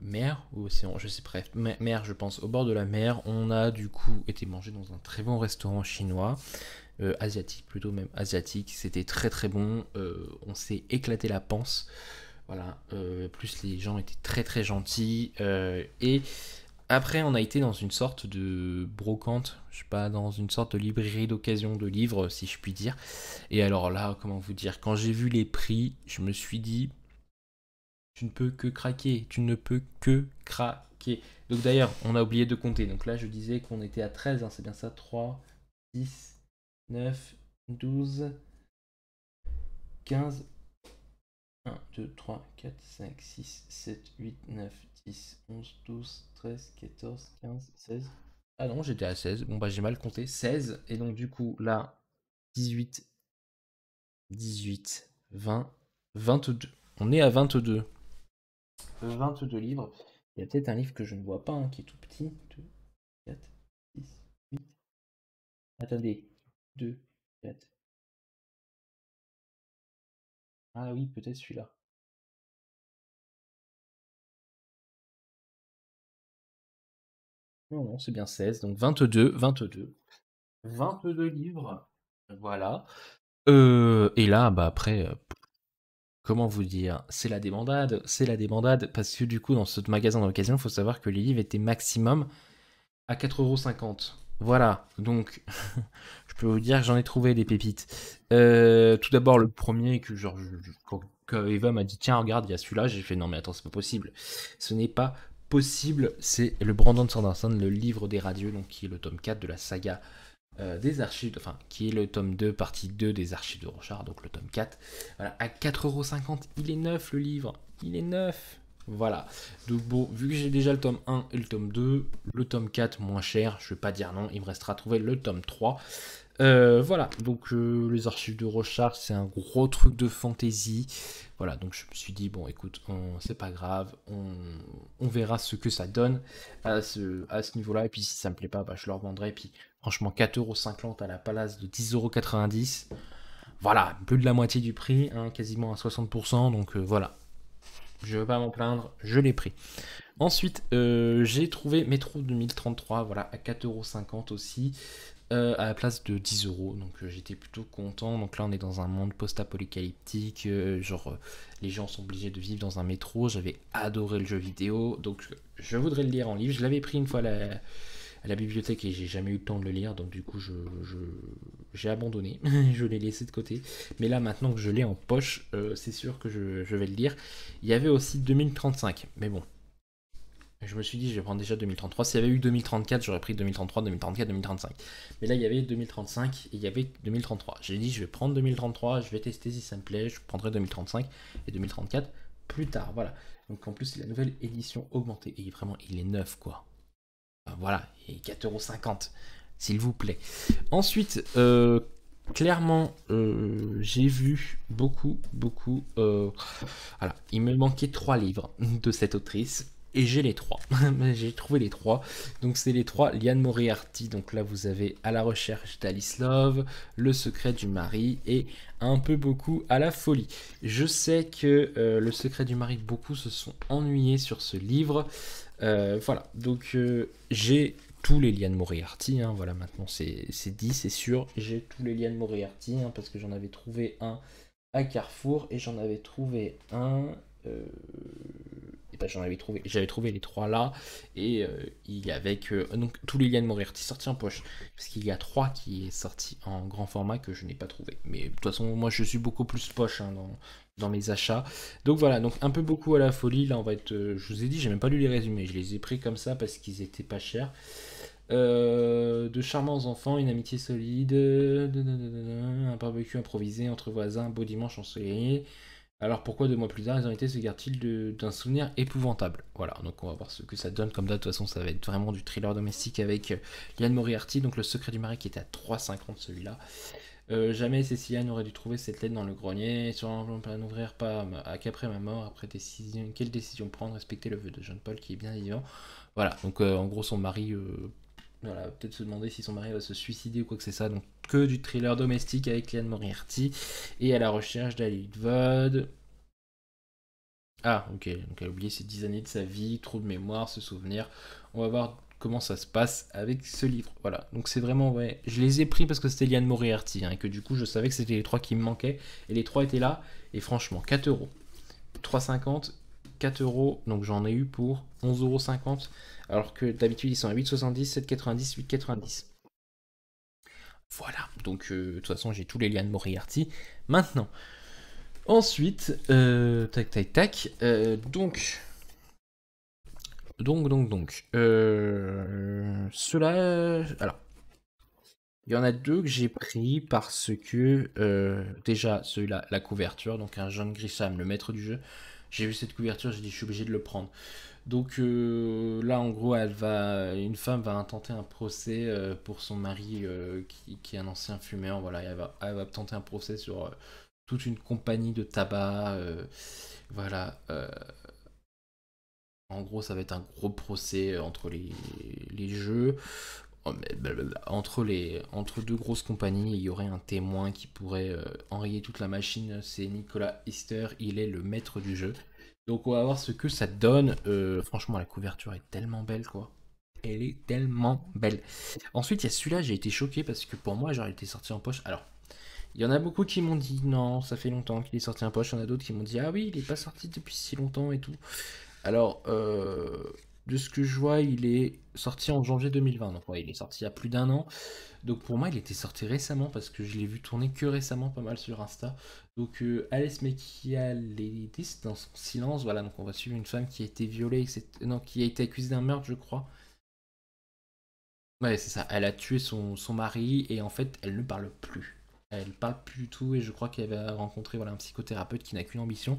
mer ou océan, je sais, bref, mer, je pense, au bord de la mer. On a du coup été manger dans un très bon restaurant chinois, asiatique plutôt, même asiatique. C'était très très bon. On s'est éclaté la panse. Voilà. Plus les gens étaient très très gentils. Et après, on a été dans une sorte de brocante, je sais pas, dans une sorte de librairie d'occasion de livres, si je puis dire. Et alors là, comment vous dire, quand j'ai vu les prix, je me suis dit, tu ne peux que craquer, tu ne peux que craquer. Donc d'ailleurs, on a oublié de compter. Donc là, je disais qu'on était à 13, hein, c'est bien ça, 3, 10, 9, 12, 15, 1, 2, 3, 4, 5, 6, 7, 8, 9, 10, 11, 12, 13, 14, 15, 16. Ah non, j'étais à 16. Bon bah j'ai mal compté. 16. Et donc du coup, là, 18, 18, 20, 22. On est à 22. 22 livres. Il y a peut-être un livre que je ne vois pas, hein, qui est tout petit. 2, 4, 6, 8. Attendez. 2, 4. Ah oui, peut-être celui-là. Non, non, c'est bien 16, donc 22 livres, voilà. Et là, bah après, comment vous dire? C'est la débandade, parce que du coup, dans ce magasin d'occasion, il faut savoir que les livres étaient maximum à 4,50 €. Voilà, donc je peux vous dire que j'en ai trouvé des pépites. Tout d'abord, le premier que genre, quand Eva m'a dit tiens, regarde, il y a celui-là, j'ai fait non, mais attends, c'est pas possible. Ce n'est pas possible, c'est le Brandon Sanderson, le livre des radieux, donc qui est le tome 4 de la saga des archives, enfin, qui est le tome 2, partie 2 des archives de Rochard, donc le tome 4. Voilà, à 4,50 €, il est neuf le livre, il est neuf. Voilà, donc bon, vu que j'ai déjà le tome 1 et le tome 2, le tome 4 moins cher, je vais pas dire non, il me restera à trouver le tome 3. Voilà, donc les archives de Rochard, c'est un gros truc de fantasy. Voilà, donc je me suis dit, bon, écoute, c'est pas grave, on verra ce que ça donne à ce niveau-là. Et puis si ça me plaît pas, bah, je le revendrai. Et puis franchement, 4,50 € à la place de 10,90 €. Voilà, plus de la moitié du prix, hein, quasiment à 60%. Donc voilà, je veux pas m'en plaindre, je l'ai pris. Ensuite, j'ai trouvé Métro 2033, voilà, à 4,50 € aussi, à la place de 10 €. Donc j'étais plutôt content. Donc là, on est dans un monde post-apocalyptique, les gens sont obligés de vivre dans un métro. J'avais adoré le jeu vidéo, donc je voudrais le lire en livre. Je l'avais pris une fois à la bibliothèque et j'ai jamais eu le temps de le lire, donc du coup j'ai abandonné, je l'ai laissé de côté. Mais là maintenant que je l'ai en poche, c'est sûr que je vais le lire. Il y avait aussi 2035, mais bon. Je me suis dit, je vais prendre déjà 2033. S'il y avait eu 2034, j'aurais pris 2033, 2034, 2035. Mais là, il y avait 2035 et il y avait 2033. J'ai dit, je vais prendre 2033, je vais tester si ça me plaît, je prendrai 2035 et 2034 plus tard. Voilà. Donc en plus, c'est la nouvelle édition augmentée. Et vraiment, il est neuf, quoi. Enfin, voilà, et 4,50 €, s'il vous plaît. Ensuite, clairement, j'ai vu beaucoup. Voilà, il me manquait 3 livres de cette autrice. Et j'ai les 3. J'ai trouvé les 3. Donc c'est les 3 Liane Moriarty. Donc là vous avez À la recherche d'Alice Love, Le secret du mari et un peu beaucoup à la folie. Je sais que Le secret du mari, beaucoup se sont ennuyés sur ce livre. Voilà, donc j'ai tous les Liane Moriarty, hein, voilà, maintenant c'est dit, c'est sûr, j'ai tous les Liane Moriarty, hein, parce que j'en avais trouvé un à Carrefour et j'en avais trouvé un... euh, et ben j'avais trouvé les 3 là, et il y avait que donc tous les Liane Moriarty sortis en poche, parce qu'il y a 3 qui est sorti en grand format que je n'ai pas trouvé. Mais de toute façon, moi je suis beaucoup plus poche, hein, dans mes achats. Donc voilà, donc un peu beaucoup à la folie. Là, on va être. Je vous ai dit, j'ai même pas lu les résumés. Je les ai pris comme ça parce qu'ils étaient pas chers. De charmants enfants, une amitié solide, un barbecue improvisé entre voisins, un beau dimanche ensoleillé. Alors pourquoi 2 mois plus tard, ils ont été se gardent-ils d'un souvenir épouvantable? Voilà, donc on va voir ce que ça donne comme date. De toute façon, ça va être vraiment du thriller domestique avec Liane Moriarty, donc Le secret du mari qui était à 3,50 celui-là. Jamais Cécilia n'aurait dû trouver cette lettre dans le grenier. Sur l'enveloppe à n'ouvrir pas qu'après ma mort. Après décision, quelle décision prendre? Respecter le vœu de John Paul qui est bien vivant. Voilà, donc en gros son mari, voilà, peut-être se demander si son mari va se suicider ou quoi que c'est ça. Donc que du thriller domestique avec Liane Moriarty et à la recherche d'Ali Vod. Ah, ok, donc elle a oublié ses 10 années de sa vie, trop de mémoire, se souvenir. On va voir comment ça se passe avec ce livre. Voilà, donc c'est vraiment, ouais, je les ai pris parce que c'était Liane Moriarty, hein, et que du coup je savais que c'était les 3 qui me manquaient, et les 3 étaient là, et franchement, 4 €, 3,50, 4 €, donc j'en ai eu pour 11,50 €, alors que d'habitude ils sont à 8,70, 7,90, 8,90. Voilà, donc de toute façon j'ai tous les Liane Moriarty. Maintenant, ensuite, tac tac tac, cela. Alors, il y en a 2 que j'ai pris parce que, déjà, celui-là, la couverture, donc un John Grisham, le maître du jeu. J'ai vu cette couverture, j'ai dit, je suis obligé de le prendre. Donc là, en gros, une femme va intenter un procès pour son mari qui est un ancien fumeur. Voilà, elle va tenter un procès sur toute une compagnie de tabac. Voilà. En gros, ça va être un gros procès entre les jeux. Oh, mais blablabla. Entre 2 grosses compagnies, il y aurait un témoin qui pourrait enrayer toute la machine. C'est Nicolas Easter, il est le maître du jeu. Donc on va voir ce que ça donne. Franchement, la couverture est tellement belle, quoi. Elle est tellement belle. Ensuite, il y a celui-là, j'ai été choqué parce que pour moi, genre, il était sorti en poche. Alors, il y en a beaucoup qui m'ont dit non, ça fait longtemps qu'il est sorti en poche. Il y en a d'autres qui m'ont dit ah oui, il est pas sorti depuis si longtemps et tout. Alors, de ce que je vois, il est sorti en janvier 2020. Donc, ouais, il est sorti il y a plus d'un an. Donc, pour moi, il était sorti récemment parce que je l'ai vu tourner que récemment, pas mal sur Insta. Donc, Alice Mekialidis dans son silence. Voilà, donc on va suivre une femme qui a été violée, non, qui a été accusée d'un meurtre, je crois. Ouais, c'est ça. Elle a tué son mari et en fait, elle ne parle plus. Elle parle plus du tout et je crois qu'elle va rencontrer voilà, un psychothérapeute qui n'a qu'une ambition,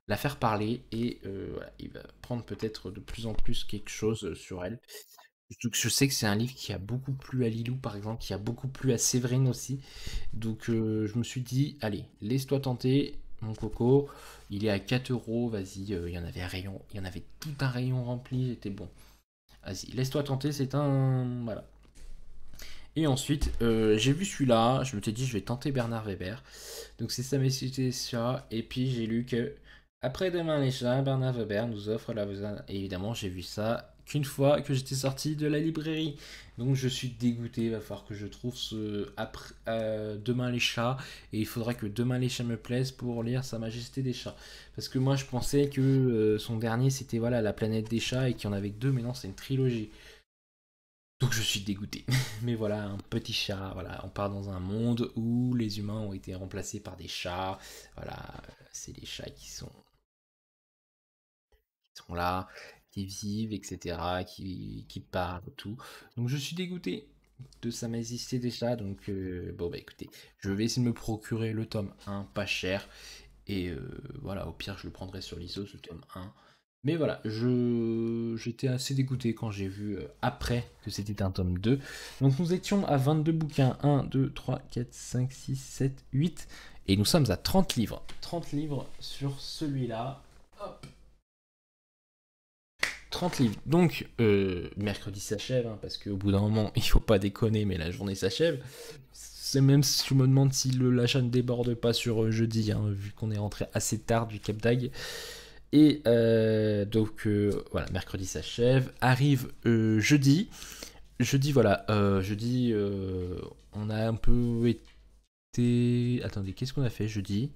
la faire parler et voilà, il va prendre peut-être de plus en plus quelque chose sur elle. Surtout que je sais que c'est un livre qui a beaucoup plu à Lilou par exemple, qui a beaucoup plu à Séverine aussi. Donc je me suis dit, allez, laisse-toi tenter, mon coco. Il est à 4 euros, vas-y, il y en avait un rayon, il y en avait tout un rayon rempli, j'étais bon. Vas-y, laisse-toi tenter, c'est un. Voilà. Et ensuite, j'ai vu celui-là, je me suis dit, je vais tenter Bernard Weber. Donc c'est ça, mais c'était ça. Et puis j'ai lu que Après-demain les chats, Bernard Weber nous offre la besoin. Et évidemment, j'ai vu ça qu'une fois que j'étais sorti de la librairie. Donc je suis dégoûté, il va falloir que je trouve ce Demain les chats. Et il faudra que Demain les chats me plaise pour lire Sa Majesté des chats. Parce que moi je pensais que son dernier c'était voilà La planète des chats et qu'il y en avait que deux, mais non, c'est une trilogie. Donc je suis dégoûté. Mais voilà, un petit chat, voilà, on part dans un monde où les humains ont été remplacés par des chats. Voilà, c'est des chats qui sont là, qui vivent, etc., qui parlent, tout. Donc je suis dégoûté de Sa Majesté des chats. Donc bon bah écoutez, je vais essayer de me procurer le tome 1 pas cher. Et voilà, au pire, je le prendrai sur l'ISO, ce tome 1. Mais voilà, j'étais assez dégoûté quand j'ai vu après que c'était un tome 2. Donc nous étions à 22 bouquins. 1, 2, 3, 4, 5, 6, 7, 8. Et nous sommes à 30 livres. 30 livres sur celui-là. Hop, 30 livres. Donc, mercredi s'achève, hein, parce qu'au bout d'un moment, il faut pas déconner, mais la journée s'achève. C'est même si je me demande si l'achat ne déborde pas sur jeudi, hein, vu qu'on est rentré assez tard du Cap d'Agde. Et donc, voilà, mercredi s'achève. Arrive jeudi. Jeudi, voilà, jeudi, on a un peu été. Attendez, qu'est-ce qu'on a fait jeudi?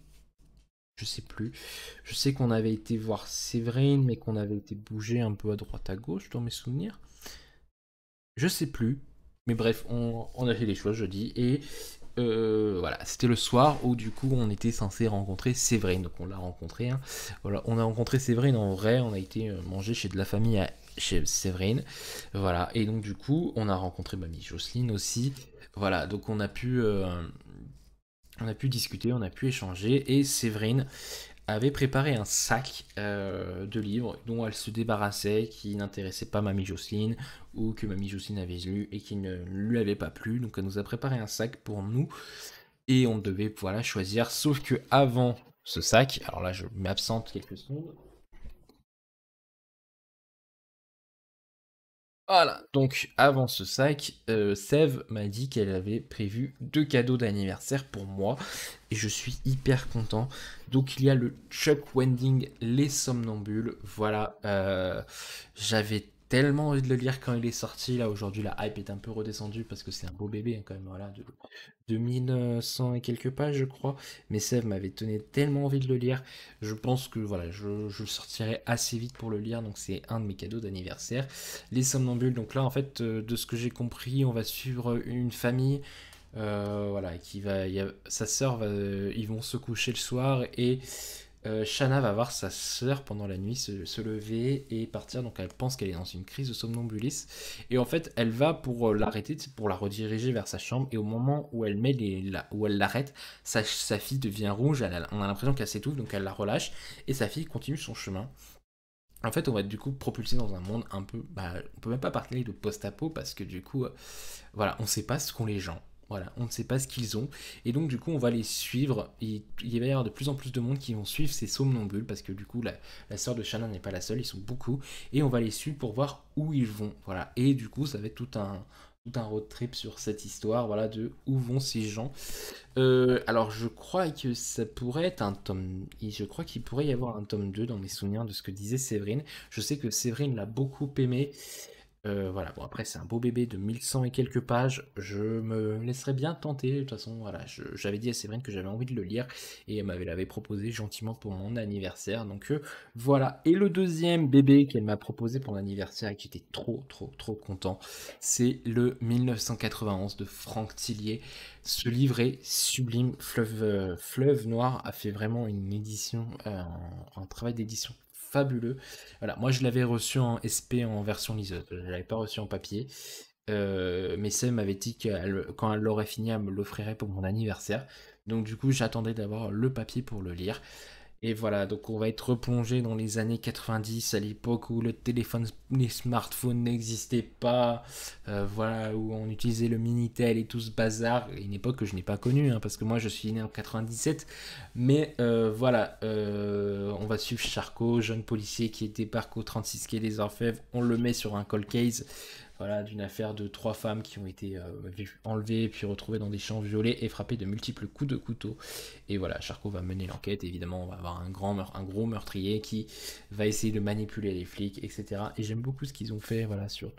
Je sais plus. Je sais qu'on avait été voir Séverine, mais qu'on avait été bouger un peu à droite à gauche dans mes souvenirs. Je sais plus. Mais bref, on a fait les choix jeudi. Et voilà, c'était le soir où du coup on était censé rencontrer Séverine. Donc on l'a rencontré. Hein. Voilà, on a rencontré Séverine en vrai. On a été manger chez de la famille chez Séverine. Voilà, et donc du coup on a rencontré mamie Jocelyne aussi. Voilà, donc on a pu discuter, on a pu échanger. Et Séverine avait préparé un sac de livres dont elle se débarrassait, qui n'intéressait pas Mamie Jocelyne, ou que Mamie Jocelyne avait lu et qui ne lui avait pas plu. Donc elle nous a préparé un sac pour nous, et on devait voilà, choisir. Sauf que avant ce sac, alors là je m'absente quelques secondes. Voilà, donc avant ce sac, Sève m'a dit qu'elle avait prévu deux cadeaux d'anniversaire pour moi et je suis hyper content. Donc il y a le Chuck Wending Les Somnambules. Voilà, j'avais tellement envie de le lire quand il est sorti. Là aujourd'hui, la hype est un peu redescendue parce que c'est un beau bébé hein, quand même. Voilà, de 1100 et quelques pages, je crois. Mais Sève m'avait donné tellement envie de le lire. Je pense que voilà, je le sortirai assez vite pour le lire. Donc c'est un de mes cadeaux d'anniversaire. Les Somnambules. Donc là, en fait, de ce que j'ai compris, on va suivre une famille. Voilà, sa sœur ils vont se coucher le soir et Shanna va voir sa sœur pendant la nuit se lever et partir. Donc elle pense qu'elle est dans une crise de somnambulisme et en fait elle va pour l'arrêter, pour la rediriger vers sa chambre. Et au moment où elle où elle l'arrête, sa fille devient rouge. On a l'impression qu'elle s'étouffe, donc elle la relâche et sa fille continue son chemin. En fait, on va être du coup propulsé dans un monde un peu. Bah, on peut même pas parler de post-apo parce que du coup, voilà, on sait pas ce qu'ont les gens. Voilà, on ne sait pas ce qu'ils ont. Et donc, du coup, on va les suivre. Et il va y avoir de plus en plus de monde qui vont suivre ces somnambules parce que du coup, la sœur de Shannon n'est pas la seule, ils sont beaucoup. Et on va les suivre pour voir où ils vont. Voilà. Et du coup, ça va être tout un road trip sur cette histoire, voilà, de où vont ces gens. Alors, je crois que ça pourrait être un tome. Je crois qu'il pourrait y avoir un tome 2 dans mes souvenirs de ce que disait Séverine. Je sais que Séverine l'a beaucoup aimé. Voilà, bon après c'est un beau bébé de 1100 et quelques pages, je me laisserais bien tenter, de toute façon, voilà, j'avais dit à Séverine que j'avais envie de le lire, et elle l'avait proposé gentiment pour mon anniversaire, donc voilà. Et le deuxième bébé qu'elle m'a proposé pour l'anniversaire, et que j'étais trop content, c'est le 1991 de Franck Tillier. Ce livre est sublime, Fleuve Noir a fait vraiment une édition, un travail d'édition fabuleux. Voilà, moi je l'avais reçu en SP en version liseuse, je l'avais pas reçu en papier. Mais Sam m'avait dit que quand elle l'aurait fini, elle me l'offrirait pour mon anniversaire. Donc du coup, j'attendais d'avoir le papier pour le lire. Et voilà, donc on va être replongé dans les années 90, à l'époque où le téléphone, les smartphones n'existaient pas, voilà, où on utilisait le Minitel et tout ce bazar, une époque que je n'ai pas connue, hein, parce que moi je suis né en 97, mais voilà, on va suivre Charcot, jeune policier qui débarque au 36 quai des Orfèvres, on le met sur un cold case, voilà, d'une affaire de 3 femmes qui ont été enlevées puis retrouvées dans des champs violées et frappées de multiples coups de couteau. Et voilà, Charcot va mener l'enquête, évidemment, on va avoir un gros meurtrier qui va essayer de manipuler les flics, etc. Et j'aime beaucoup ce qu'ils ont fait, voilà, sur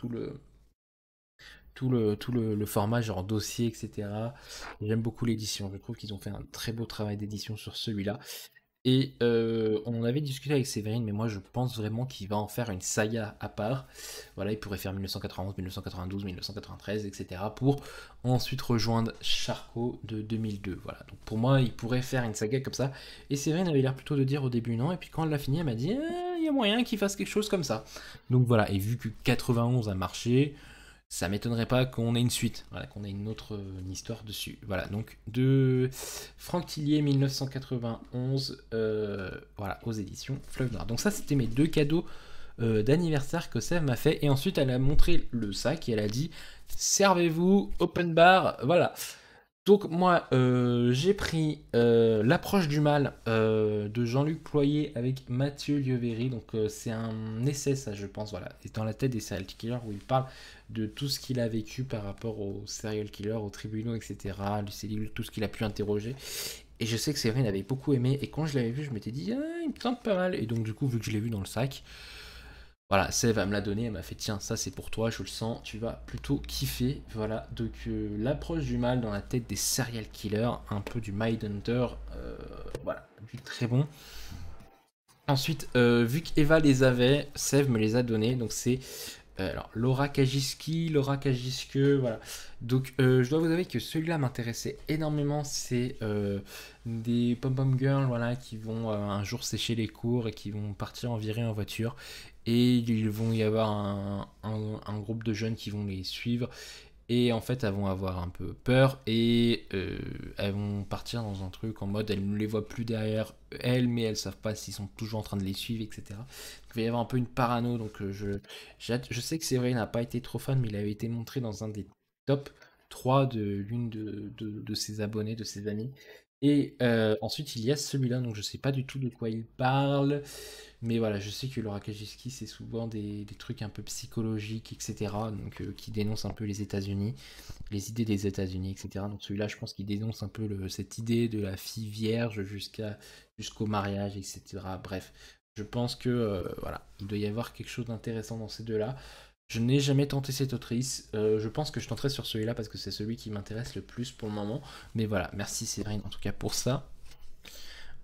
le format genre dossier, etc. J'aime beaucoup l'édition, je trouve qu'ils ont fait un très beau travail d'édition sur celui-là. Et on en avait discuté avec Séverine, mais moi je pense vraiment qu'il va en faire une saga à part. Voilà, il pourrait faire 1991, 1992, 1993, etc. pour ensuite rejoindre Charcot de 2002. Voilà, donc pour moi il pourrait faire une saga comme ça. Et Séverine avait l'air plutôt de dire au début non, et puis quand elle l'a fini, elle m'a dit il y a moyen qu'il fasse quelque chose comme ça. Donc voilà, et vu que 91 a marché, ça m'étonnerait pas qu'on ait une suite, voilà, qu'on ait une autre histoire dessus. Voilà, donc de Franck Tillier 1991, voilà, aux éditions Fleuve Noir. Donc ça, c'était mes 2 cadeaux d'anniversaire que Sève m'a fait. Et ensuite, elle a montré le sac et elle a dit, servez-vous, open bar, voilà. Donc moi, j'ai pris L'approche du mal de Jean-Luc Ployer avec Mathieu Lieuveri. Donc c'est un essai, ça je pense, voilà. C'est dans la tête des serial killers où il parle de tout ce qu'il a vécu par rapport aux serial killers, aux tribunaux, etc. Les cellules, tout ce qu'il a pu interroger. Et je sais que Séverine avait beaucoup aimé. Et quand je l'avais vu, je m'étais dit, ah, il me tente pas mal. Et donc du coup, vu que je l'ai vu dans le sac, voilà, Sève va me l'a donné, elle m'a fait tiens, ça c'est pour toi, je le sens, tu vas plutôt kiffer. Voilà, donc l'approche du mal dans la tête des serial killers, un peu du Mindhunter, voilà, du très bon. Ensuite, vu qu'Eva les avait, Sève me les a donnés, donc c'est alors Laura Kajiski, Laura Kajiske, voilà. Donc je dois vous avouer que celui-là m'intéressait énormément, c'est des pom-pom girls, voilà, qui vont un jour sécher les cours et qui vont partir en virée en voiture. Et il vont y avoir un groupe de jeunes qui vont les suivre. Et en fait, elles vont avoir un peu peur et elles vont partir dans un truc en mode elles ne les voient plus derrière elles, mais elles savent pas s'ils sont toujours en train de les suivre, etc. Il va y avoir un peu une parano. Donc je sais que Séverine n'a pas été trop fan, mais il avait été montré dans un des top 3 de l'une de ses abonnés, de ses amis. Et ensuite, il y a celui-là, donc je sais pas du tout de quoi il parle. Mais voilà, je sais que Laura Kajiski, c'est souvent des trucs un peu psychologiques, etc. Donc, qui dénoncent un peu les États-Unis, les idées des États-Unis, etc. Donc, celui-là, je pense qu'il dénonce un peu cette idée de la fille vierge jusqu'au mariage, etc. Bref, je pense que voilà, il doit y avoir quelque chose d'intéressant dans ces deux-là. Je n'ai jamais tenté cette autrice. Je pense que je tenterai sur celui-là parce que c'est celui qui m'intéresse le plus pour le moment. Mais voilà, merci Séverine en tout cas pour ça.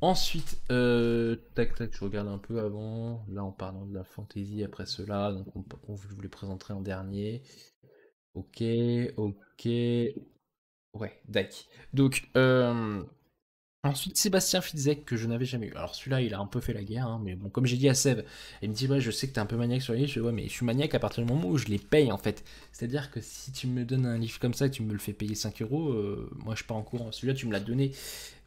Ensuite, tac tac, je regarde un peu avant. Là, en parlant de la fantasy après cela, donc on vous les présenterai en dernier. Ok, ok. Ouais, dac. Donc, ensuite, Sébastien Fitzek, que je n'avais jamais eu. Alors celui-là, il a un peu fait la guerre, hein, mais bon, comme j'ai dit à Seb, il me dit, ouais, je sais que t'es un peu maniaque sur les livres. Je dis, ouais, mais je suis maniaque à partir du moment où je les paye, en fait. C'est-à-dire que si tu me donnes un livre comme ça et que tu me le fais payer 5 euros, moi je pars en courant. Celui-là, tu me l'as donné.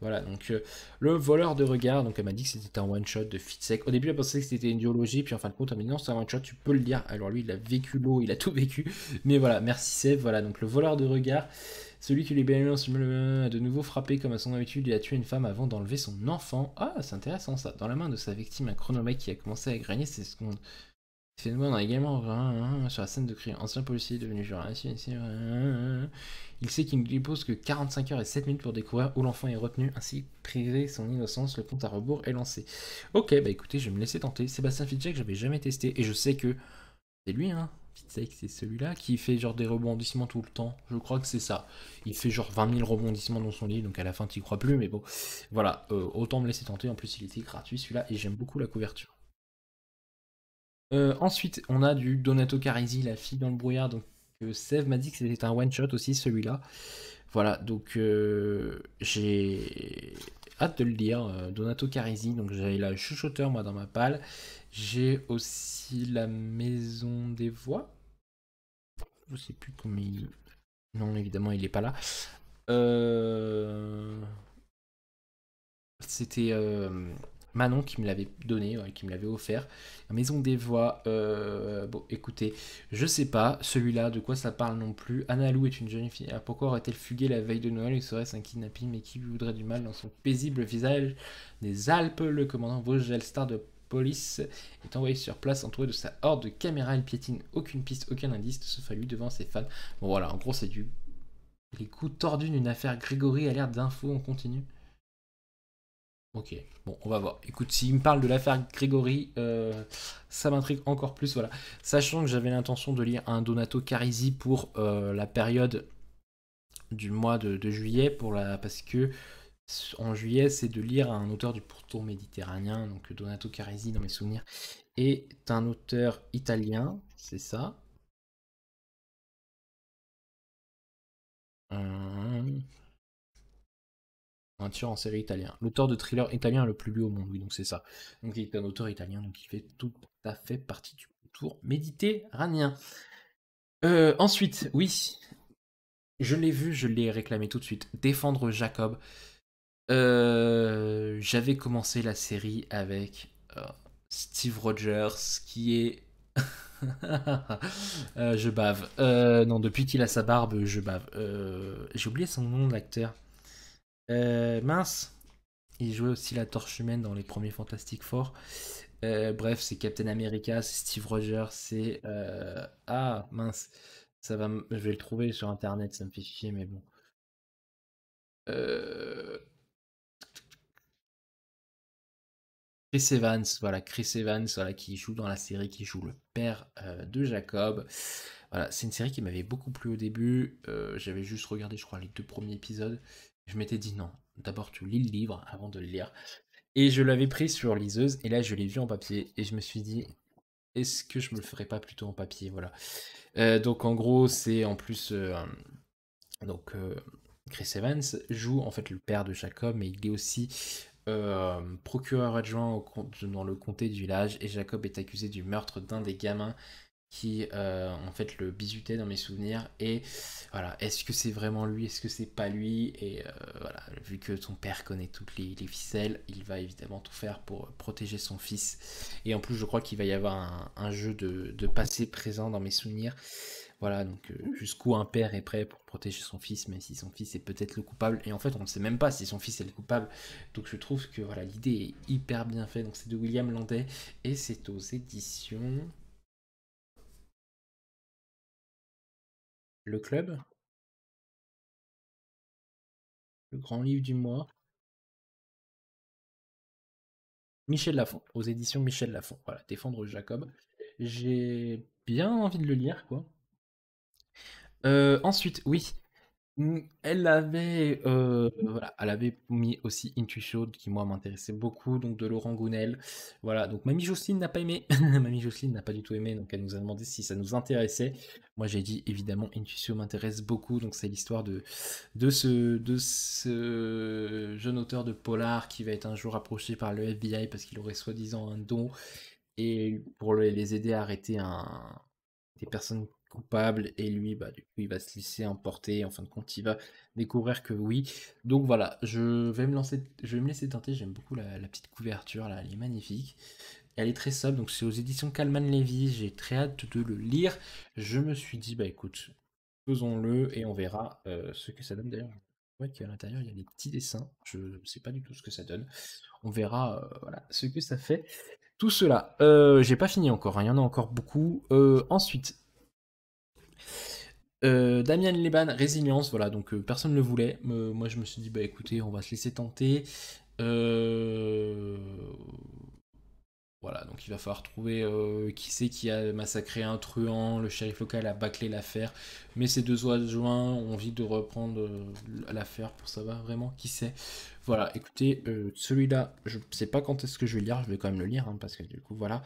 Voilà, donc le voleur de regard, donc elle m'a dit que c'était un one-shot de Fitzek. Au début, elle pensait que c'était une duologie, puis en fin de compte, elle m'a dit, non, c'est un one-shot, tu peux le lire. Alors lui, il a vécu l'eau, il a tout vécu. Mais voilà, merci Seb. Voilà, donc le voleur de regard. Celui qui lui a de nouveau frappé comme à son habitude, il a tué une femme avant d'enlever son enfant. Ah, c'est intéressant ça. Dans la main de sa victime, un chronomètre qui a commencé à gagner ses secondes. Phénomène a également sur la scène de crime. Ancien policier devenu juré. Il sait qu'il ne lui pose que 45 heures et 7 minutes pour découvrir où l'enfant est retenu, ainsi priver son innocence. Le compte à rebours est lancé. Ok, bah écoutez, je vais me laisser tenter. Sébastien Fitzek, j'avais jamais testé et je sais que c'est lui, hein. Fitsake, c'est celui-là qui fait genre des rebondissements tout le temps. Je crois que c'est ça. Il fait genre 20 000 rebondissements dans son lit, donc à la fin, tu crois plus, mais bon. Voilà, autant me laisser tenter. En plus, il était gratuit celui-là, et j'aime beaucoup la couverture. Ensuite, on a du Donato Carisi, La fille dans le brouillard. Donc, Sève m'a dit que c'était un one-shot aussi, celui-là. Voilà, donc j'ai hâte de le lire. Donato Carisi, donc j'avais la chuchoteur, moi, dans ma palle. J'ai aussi La Maison des Voix. Je sais plus comment il. Non, évidemment, il est pas là. Euh, C'était Manon qui me l'avait donné, ouais, qui me l'avait offert. La Maison des Voix. Bon, écoutez, je sais pas celui-là de quoi ça parle non plus. Anna Lou est une jeune fille. Ah, pourquoi aurait-elle fugué la veille de Noël? Il serait-ce un kidnapping, mais qui lui voudrait du mal dans son paisible visage des Alpes? Le commandant Vogel, star de police, est envoyé sur place entouré de sa horde de caméras. Il piétine aucune piste, aucun indice, sauf à lui devant ses fans. Bon voilà, en gros c'est du les coups tordus d'une affaire Grégory à l'air d'infos en continu. Ok, bon, on va voir. Écoute, s'il me parle de l'affaire Grégory, ça m'intrigue encore plus, voilà. Sachant que j'avais l'intention de lire un Donato Carisi pour la période du mois de juillet, parce que en juillet, c'est de lire un auteur du pourtour méditerranéen, donc Donato Carisi, dans mes souvenirs, est un auteur italien, c'est ça. Un tueur en série italien. L'auteur de thriller italien le plus lu au monde, oui, donc c'est ça. Donc il est un auteur italien, donc il fait tout à fait partie du pourtour méditerranéen. Ensuite, oui, je l'ai vu, je l'ai réclamé tout de suite. Défendre Jacob. J'avais commencé la série avec Steve Rogers, qui est... je bave. Non, depuis qu'il a sa barbe, je bave. J'ai oublié son nom d'acteur. Mince. Il jouait aussi la torche humaine dans les premiers Fantastic Four. Bref, c'est Captain America, c'est Steve Rogers, c'est... Ah, mince. Je vais le trouver sur internet, ça me fait chier, mais bon. Euh, Chris Evans, voilà, Chris Evans, voilà, qui joue dans la série, qui joue le père de Jacob. Voilà, c'est une série qui m'avait beaucoup plu au début. J'avais juste regardé, je crois, les 2 premiers épisodes. Je m'étais dit non, d'abord tu lis le livre avant de le lire. Et je l'avais pris sur liseuse, et là je l'ai vu en papier, et je me suis dit, est-ce que je me le ferais pas plutôt en papier, voilà. Donc en gros, c'est en plus, donc Chris Evans joue en fait le père de Jacob, mais il est aussi procureur adjoint dans le comté du village, et Jacob est accusé du meurtre d'un des gamins qui en fait le bisutait dans mes souvenirs. Et voilà, est-ce que c'est vraiment lui, est-ce que c'est pas lui? Et voilà, vu que son père connaît toutes les ficelles, il va évidemment tout faire pour protéger son fils. Et en plus, je crois qu'il va y avoir un jeu de passé présent dans mes souvenirs. Voilà, donc jusqu'où un père est prêt pour protéger son fils, même si son fils est peut-être le coupable. Et en fait, on ne sait même pas si son fils est le coupable. Donc je trouve que voilà, l'idée est hyper bien faite. Donc c'est de William Landais, et c'est aux éditions Le Club, le grand livre du mois. Michel Lafon, aux éditions Michel Lafon. Voilà, Défendre Jacob. J'ai bien envie de le lire, quoi. Ensuite, oui, voilà, elle avait mis aussi Intuition, qui moi m'intéressait beaucoup, donc de Laurent Gounel. Voilà, donc Mamie Jocelyne n'a pas aimé. Mamie Jocelyne n'a pas du tout aimé, donc elle nous a demandé si ça nous intéressait. Moi j'ai dit évidemment Intuition m'intéresse beaucoup, donc c'est l'histoire de ce jeune auteur de polar qui va être un jour approché par le FBI parce qu'il aurait soi-disant un don, et pour les aider à arrêter des personnes coupables, et lui, bah, du coup, il va se laisser emporter. En fin de compte, il va découvrir que oui. Donc voilà, je vais me laisser tenter. J'aime beaucoup la petite couverture là, elle est magnifique. Elle est très sobre, donc c'est aux éditions Calman Levy. J'ai très hâte de le lire. Je me suis dit, bah écoute, faisons-le et on verra ce que ça donne. D'ailleurs, je vois qu'à l'intérieur il y a des petits dessins. Je ne sais pas du tout ce que ça donne. On verra voilà, ce que ça fait. Tout cela. J'ai pas fini encore, hein, il y en a encore beaucoup. Ensuite, Damian Leban, Résilience, voilà, donc personne ne le voulait. Moi je me suis dit, bah écoutez, on va se laisser tenter. Euh, Voilà, donc il va falloir trouver qui c'est qui a massacré un truand, le shérif local a bâclé l'affaire, mais ces deux adjoints ont envie de reprendre l'affaire pour savoir vraiment qui c'est. Voilà, écoutez, celui-là, je sais pas quand est-ce que je vais le lire, je vais quand même le lire, hein, parce que du coup, voilà.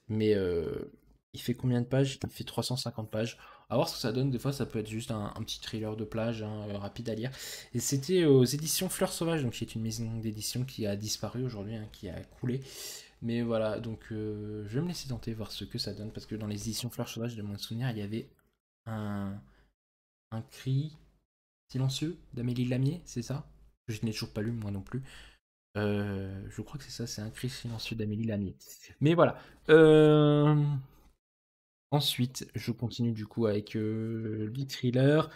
Mais il fait combien de pages? Il fait 350 pages. À voir ce que ça donne, des fois ça peut être juste un petit thriller de plage, hein, rapide à lire. Et c'était aux éditions Fleurs Sauvages, donc qui est une maison d'édition qui a disparu aujourd'hui, hein, qui a coulé. Mais voilà, donc je vais me laisser tenter, voir ce que ça donne, parce que dans les éditions Fleurs Sauvages de mon souvenir, il y avait un, un cri silencieux d'Amélie Lamier, c'est ça? Je n'ai toujours pas lu, moi non plus. Je crois que c'est ça, c'est un cri silencieux d'Amélie Lamier. Mais voilà. Ensuite, je continue du coup avec le thriller.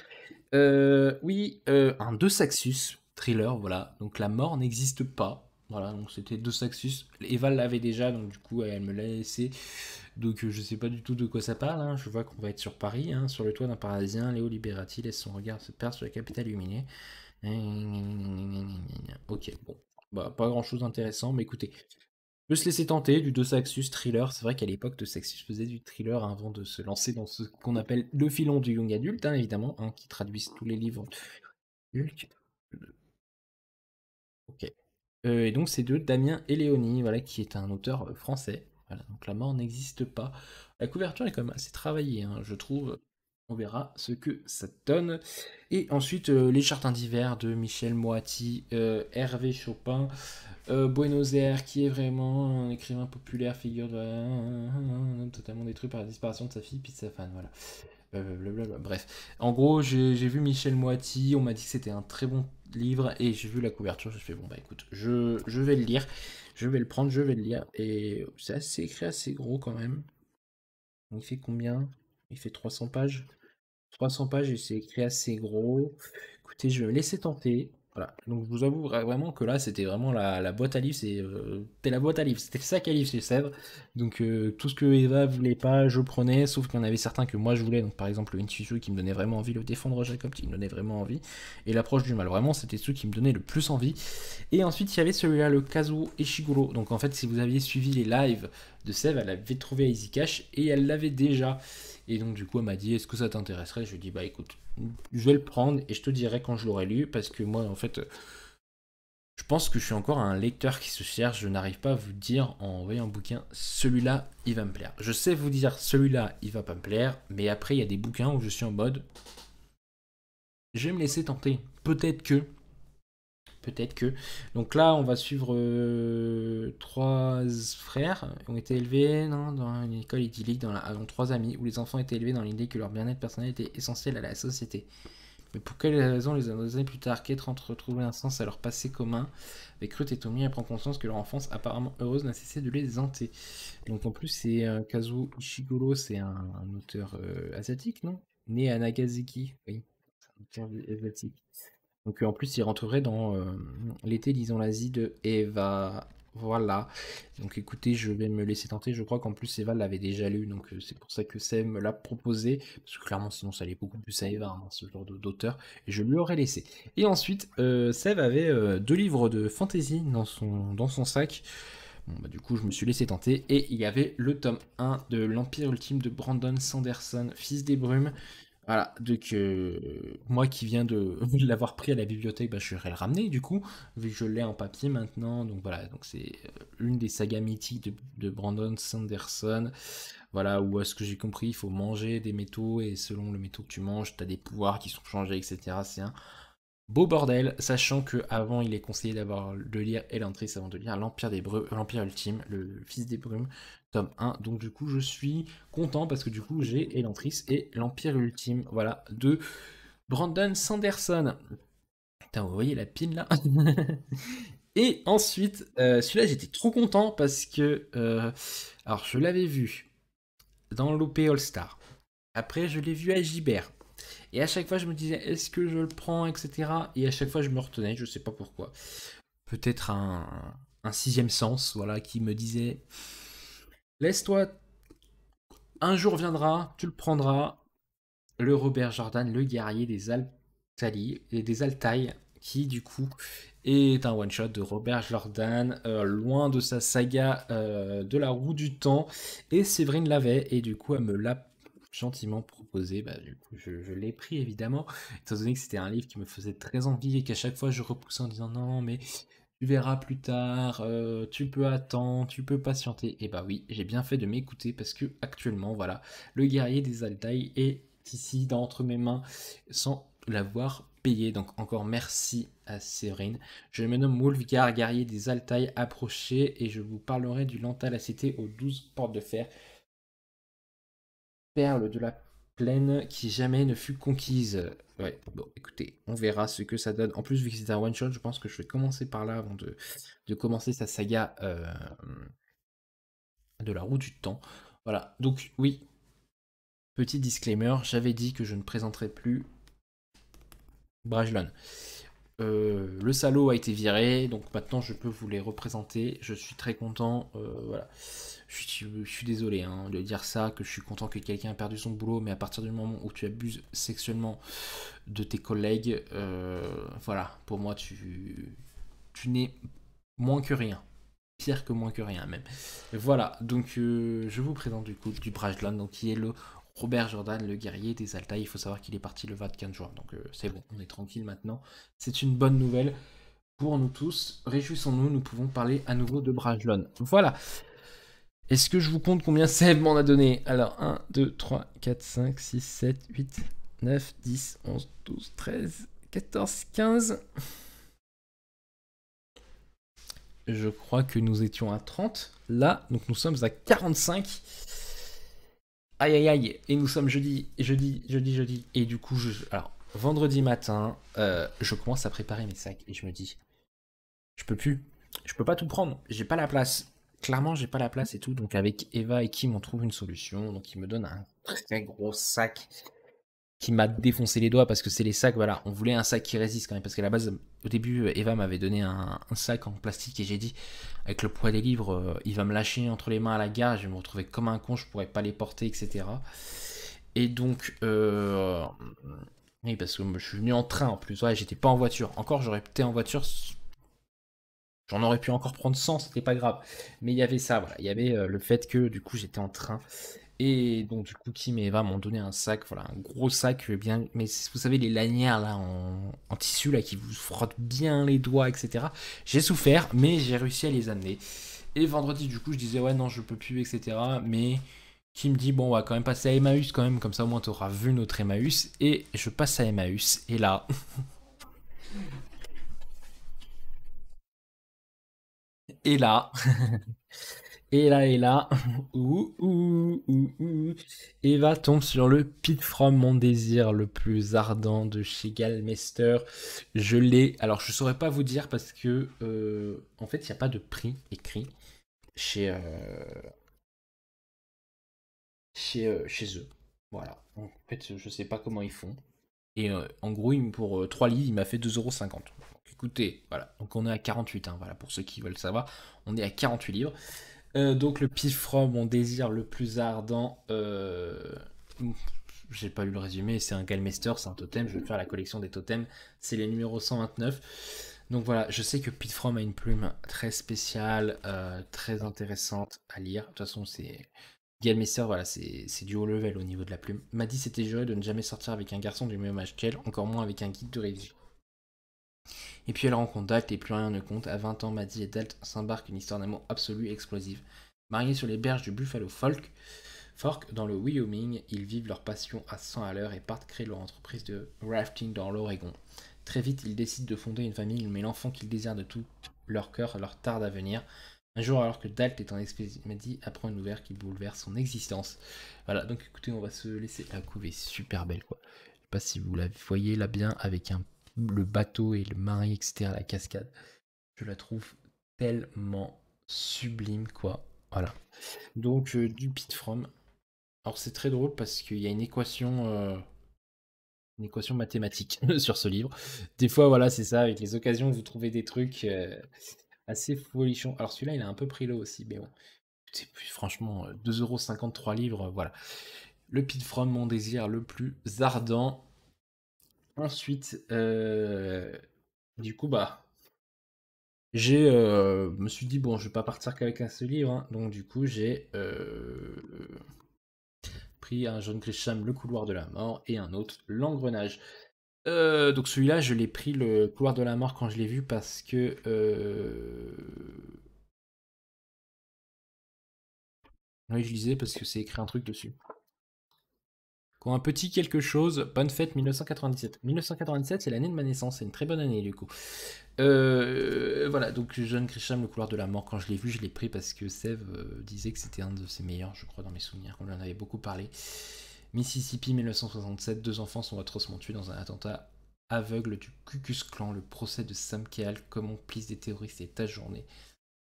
Oui, un De Saxus thriller, voilà. Donc la mort n'existe pas. Voilà, donc c'était De Saxus. Eva l'avait déjà, donc du coup elle me l'a laissé. Donc je sais pas du tout de quoi ça parle, hein. Je vois qu'on va être sur Paris, hein, sur le toit d'un Parisien. Léo Liberati laisse son regard se perdre sur la capitale illuminée. Ok, bon. Bah, pas grand chose d'intéressant, mais écoutez, peut se laisser tenter du De Saxus thriller. C'est vrai qu'à l'époque, De Saxus faisait du thriller avant de se lancer dans ce qu'on appelle le filon du young adulte, hein, évidemment, hein, qui traduisent tous les livres. Hulk. Ok. Et donc c'est de Damien Eleoni, voilà, qui est un auteur français. Voilà, donc la mort n'existe pas. La couverture est quand même assez travaillée, hein, je trouve. On verra ce que ça donne. Et ensuite, Les Chartins d'hiver de Michel Moati, Hervé Chopin, Buenos Aires, qui est vraiment un écrivain populaire, figure de totalement détruit par la disparition de sa fille puis de sa femme. Voilà. Blablabla. Bref, en gros, j'ai vu Michel Moiti, on m'a dit que c'était un très bon livre, et j'ai vu la couverture, j'ai fait, bon bah écoute, je vais le lire, je vais le prendre, je vais le lire, et c'est assez écrit, assez gros quand même. Il fait combien? Il fait 300 pages? 300 pages et c'est écrit assez gros. Écoutez, je vais me laisser tenter. Voilà. Donc je vous avoue vraiment que là, c'était vraiment la boîte à livres. C'était la boîte à livres. C'était le sac à livres chez Sèvres. Donc tout ce que Eva voulait pas, je prenais. Sauf qu'il y en avait certains que moi je voulais. Donc par exemple, le Intuitu qui me donnait vraiment envie. Le Défendre Jacob qui me donnait vraiment envie. Et l'approche du mal. Vraiment, c'était ceux qui me donnaient le plus envie. Et ensuite, il y avait celui-là, le Kazuo Ishiguro. Donc en fait, si vous aviez suivi les lives de Sèvres, elle avait trouvé à Easy Cash et elle l'avait déjà. Et donc du coup elle m'a dit est-ce que ça t'intéresserait? Je lui ai dit bah écoute, je vais le prendre et je te dirai quand je l'aurai lu parce que moi en fait je pense que je suis encore un lecteur qui se cherche, je n'arrive pas à vous dire en voyant un bouquin celui-là il va me plaire. Je sais vous dire celui-là il va pas me plaire, mais après il y a des bouquins où je suis en mode je vais me laisser tenter. Peut-être que. Donc là, on va suivre trois frères qui ont été élevés dans une école idyllique, dans trois amis, où les enfants étaient élevés dans l'idée que leur bien-être personnel était essentiel à la société. Mais pour quelles raisons les années plus tard, Kate rentre retrouver un sens à leur passé commun avec Ruth et Tommy et prend conscience que leur enfance apparemment heureuse n'a cessé de les hanter. Donc en plus, c'est Kazuo Ishiguro, c'est un auteur asiatique, non? Né à Nagasaki, oui. C'est un auteur asiatique. Donc en plus, il rentrerait dans l'été, disons l'Asie de Eva. Voilà. Donc écoutez, je vais me laisser tenter. Je crois qu'en plus, Eva l'avait déjà lu. Donc c'est pour ça que Seb me l'a proposé. Parce que clairement, sinon, ça allait beaucoup plus à Eva, hein, ce genre d'auteur. Et je lui aurais laissé. Et ensuite, Seb avait deux livres de fantasy dans son sac. Bon, bah, du coup, je me suis laissé tenter. Et il y avait le tome 1 de L'Empire Ultime de Brandon Sanderson, Fils des Brumes. Voilà, donc moi qui viens de l'avoir pris à la bibliothèque, bah, je vais le ramener du coup, vu que je l'ai en papier maintenant. Donc voilà, donc c'est une des sagas mythiques de Brandon Sanderson. Voilà, où à ce que j'ai compris, il faut manger des métaux et selon le métaux que tu manges, tu as des pouvoirs qui sont changés, etc. C'est un beau bordel, sachant que avant il est conseillé de lire Elantris avant de lire l'Empire Ultime, le Fils des Brumes, tome 1. Donc du coup je suis content parce que du coup j'ai Elantris et l'Empire Ultime, voilà, de Brandon Sanderson. Putain, vous voyez la pine là? Et ensuite, celui-là j'étais trop content parce que alors je l'avais vu dans l'OP All Star. Après je l'ai vu à Gibert. Et à chaque fois, je me disais, est-ce que je le prends, etc. Et à chaque fois, je me retenais, je sais pas pourquoi. Peut-être un sixième sens, voilà, qui me disait, laisse-toi, un jour viendra, tu le prendras. Le Robert Jordan, le guerrier des Altaï, qui du coup est un one-shot de Robert Jordan, loin de sa saga de la roue du temps. Et Séverine l'avait, et du coup, elle me l'a gentiment proposé. Bah, du coup, je l'ai pris évidemment, étant donné que c'était un livre qui me faisait très envie et qu'à chaque fois je repoussais en disant non, mais tu verras plus tard, tu peux attendre, tu peux patienter. Et bah oui, j'ai bien fait de m'écouter parce que actuellement, voilà, le guerrier des Altaï est ici entre mes mains sans l'avoir payé. Donc encore merci à Séverine. Je me nomme Wolfgar, guerrier des Altaï, approchez et je vous parlerai du Lanta, la cité aux 12 portes de fer, perle de la plaine qui jamais ne fut conquise. Ouais, bon, écoutez, on verra ce que ça donne. En plus, vu que c'est un one-shot, je pense que je vais commencer par là avant de commencer sa saga de la roue du temps. Voilà, donc oui, petit disclaimer, j'avais dit que je ne présenterais plus Brajlon. Le salaud a été viré, donc maintenant je peux vous les représenter. Je suis très content. Voilà. Je suis désolé de dire ça, que je suis content que quelqu'un ait perdu son boulot, mais à partir du moment où tu abuses sexuellement de tes collègues, voilà, pour moi tu n'es moins que rien. Pire que moins que rien même. Voilà, donc je vous présente du coup du Brajlon, donc qui est le Robert Jordan, le guerrier des Altaï. Il faut savoir qu'il est parti le 24 juin, donc c'est bon, on est tranquille maintenant. C'est une bonne nouvelle pour nous tous. Réjouissons-nous, nous pouvons parler à nouveau de Brajlon. Voilà. Est-ce que je vous compte combien Seb m'en a donné? Alors, 1, 2, 3, 4, 5, 6, 7, 8, 9, 10, 11, 12, 13, 14, 15. Je crois que nous étions à 30. Là, donc nous sommes à 45. Aïe aïe aïe. Et nous sommes jeudi. Et du coup, alors, vendredi matin, je commence à préparer mes sacs et je me dis, je peux plus. Je peux pas tout prendre. J'ai pas la place. Clairement, j'ai pas la place et tout. Donc avec Eva et Kim, on trouve une solution. Donc ils me donnent un très gros sac qui m'a défoncé les doigts parce que c'est les sacs, voilà, on voulait un sac qui résiste quand même parce qu'à la base, au début, Eva m'avait donné un sac en plastique et j'ai dit, avec le poids des livres, il va me lâcher entre les mains à la gare, je vais me retrouver comme un con, je pourrais pas les porter, etc. Et donc, oui, parce que je suis venu en train en plus, ouais, j'étais pas en voiture. Encore, j'aurais été en voiture, j'en aurais pu encore prendre 100, c'était pas grave. Mais il y avait ça, voilà, il y avait le fait que du coup j'étais en train. Et donc du coup Kim et Eva m'ont donné un sac, voilà, un gros sac bien, mais vous savez les lanières là en tissu là qui vous frottent bien les doigts, etc. J'ai souffert, mais j'ai réussi à les amener. Et vendredi du coup je disais ouais non je peux plus, etc. Mais Kim me dit bon on va quand même passer à Emmaüs quand même, comme ça au moins t'auras vu notre Emmaüs. Et je passe à Emmaüs et là, et là, et là, Eva tombe sur le Pit From Mon Désir le plus ardent de chez Gallmeister. Je l'ai. Alors, je saurais pas vous dire parce que, en fait, il n'y a pas de prix écrit chez, chez eux. Voilà. En fait, je sais pas comment ils font. Et en gros, pour 3 livres, il m'a fait 2,50 €. Donc, écoutez, voilà. Donc, on est à 48, hein, voilà, pour ceux qui veulent savoir. On est à 48 livres. Donc le pif from mon désir le plus ardent. J'ai pas lu le résumé, c'est un Galmeister, c'est un totem. Je vais faire la collection des totems. C'est les numéros 129. Donc voilà, je sais que Pete From a une plume très spéciale, très intéressante à lire. De toute façon, c'est Galmeister, voilà, c'est du haut level au niveau de la plume. M'a dit c'était juré de ne jamais sortir avec un garçon du même âge qu'elle, encore moins avec un guide de révision. Et puis elle rencontre Dalt et plus rien ne compte. À 20 ans, Maddie et Dalt s'embarquent une histoire d'amour absolue et explosive. Mariés sur les berges du Buffalo Fork, dans le Wyoming, ils vivent leur passion à 100 à l'heure et partent créer leur entreprise de rafting dans l'Oregon. Très vite, ils décident de fonder une famille, mais l'enfant qu'ils désirent de tout leur cœur leur tarde à venir. Un jour, alors que Dalt est en expédition, apprend une nouvelle qui bouleverse son existence. Voilà, donc écoutez, on va se laisser. La couve est super belle, quoi. Je sais pas si vous la voyez là bien avec le bateau et le marin, etc., la cascade. Je la trouve tellement sublime, quoi. Voilà. Donc, du Pit From. Alors, c'est très drôle parce qu'il y a une équation mathématique sur ce livre. Des fois, voilà, c'est ça, avec les occasions, vous trouvez des trucs assez folichons. Alors, celui-là, il a un peu pris l'eau aussi, mais bon. Franchement, 2,53 € livres, voilà. Le Pit From, mon désir le plus ardent. Ensuite, du coup, bah, me suis dit, bon, je vais pas partir qu'avec un seul livre, hein. Donc du coup, j'ai pris un John Grisham, Le couloir de la mort, et un autre, L'engrenage. Donc celui-là, je l'ai pris, Le couloir de la mort, quand je l'ai vu, parce que... Oui, je lisais parce que c'est écrit un truc dessus. Quand un petit quelque chose, bonne fête 1997. 1997, c'est l'année de ma naissance, c'est une très bonne année du coup. Voilà, donc John Grisham, Le couloir de la mort, quand je l'ai vu, je l'ai pris parce que Sève disait que c'était un de ses meilleurs, je crois, dans mes souvenirs. On en avait beaucoup parlé. Mississippi 1967, 2 enfants sont atrocement tués dans un attentat aveugle du Ku Klux Klan. Le procès de Sam Keall, complice des terroristes, est ajourné.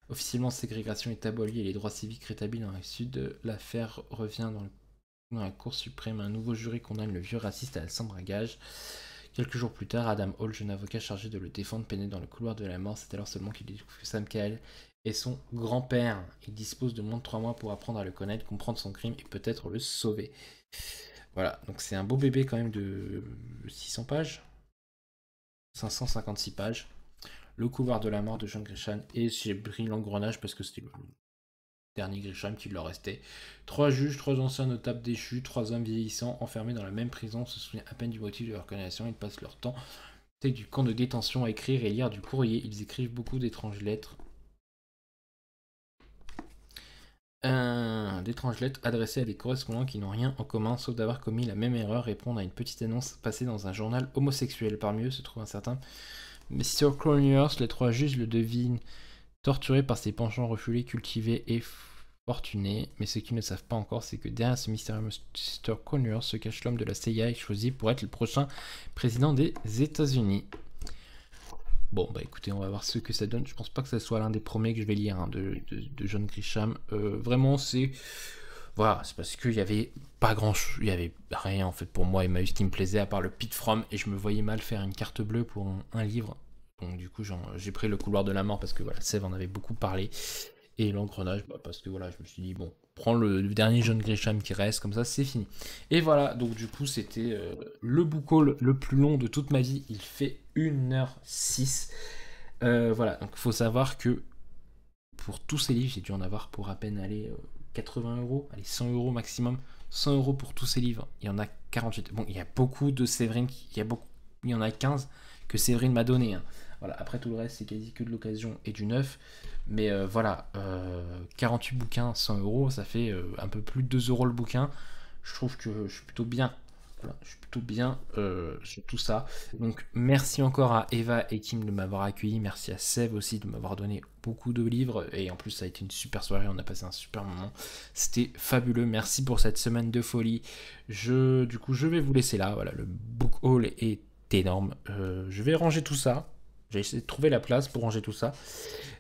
Officiellement, ségrégation est abolie et les droits civiques rétablis dans le sud. L'affaire revient dans la Cour suprême. Un nouveau jury condamne le vieux raciste à la Gage. Quelques jours plus tard, Adam Hall, jeune avocat chargé de le défendre, pénètre dans le couloir de la mort. C'est alors seulement qu'il découvre que Sam Keall est son grand-père. Il dispose de moins de 3 mois pour apprendre à le connaître, comprendre son crime et peut-être le sauver. Voilà, donc c'est un beau bébé quand même de 600 pages. 556 pages. Le couloir de la mort de John Grisham. Et j'ai pris L'engrenage parce que c'était le dernier Grisham qui leur restait. 3 juges, 3 anciens notables déchus, 3 hommes vieillissants enfermés dans la même prison se souviennent à peine du motif de leur condamnation. Ils passent leur temps du camp de détention à écrire et lire du courrier. Ils écrivent beaucoup d'étranges lettres. D'étranges lettres adressées à des correspondants qui n'ont rien en commun sauf d'avoir commis la même erreur, répondre à une petite annonce passée dans un journal homosexuel. Parmi eux se trouve un certain Mr. Conyers. Les 3 juges le devinent torturé par ses penchants refoulés, cultivés et fortunés. Mais ce qu'ils ne savent pas encore, c'est que derrière ce mystérieux Mr. Conyers se cache l'homme de la CIA choisi pour être le prochain président des États-Unis. Bon, bah écoutez, on va voir ce que ça donne. Je pense pas que ce soit l'un des premiers que je vais lire, hein, de John Grisham. Vraiment, c'est... Voilà, c'est parce qu'il y avait pas grand-chose, il y avait rien en fait pour moi, Emmaüs, qui me plaisait à part le Pit From, et je me voyais mal faire une carte bleue pour un livre. Donc du coup, j'ai pris Le couloir de la mort parce que voilà, Sève en avait beaucoup parlé. Et L'engrenage, bah, parce que voilà, je me suis dit, bon, prends le dernier John Grisham qui reste, comme ça, c'est fini. Et voilà, donc du coup, c'était le book haul le plus long de toute ma vie. Il fait 1h06. Voilà, donc il faut savoir que pour tous ces livres, j'ai dû en avoir pour à peine aller 80 euros, allez, 100 euros maximum. 100 euros pour tous ces livres. Il y en a 48. Bon, il y a beaucoup de Séverine, il y en a 15 que Séverine m'a donné, hein. Voilà, après tout le reste, c'est quasi que de l'occasion et du neuf. Mais voilà, 48 bouquins, 100 euros, ça fait un peu plus de 2 euros le bouquin. Je trouve que je suis plutôt bien. Voilà, je suis plutôt bien sur tout ça. Donc merci encore à Eva et Kim de m'avoir accueilli. Merci à Sève aussi de m'avoir donné beaucoup de livres. Et en plus, ça a été une super soirée. On a passé un super moment. C'était fabuleux. Merci pour cette semaine de folie. Du coup, je vais vous laisser là. Voilà, le book haul est énorme. Je vais ranger tout ça. J'ai essayé de trouver la place pour ranger tout ça.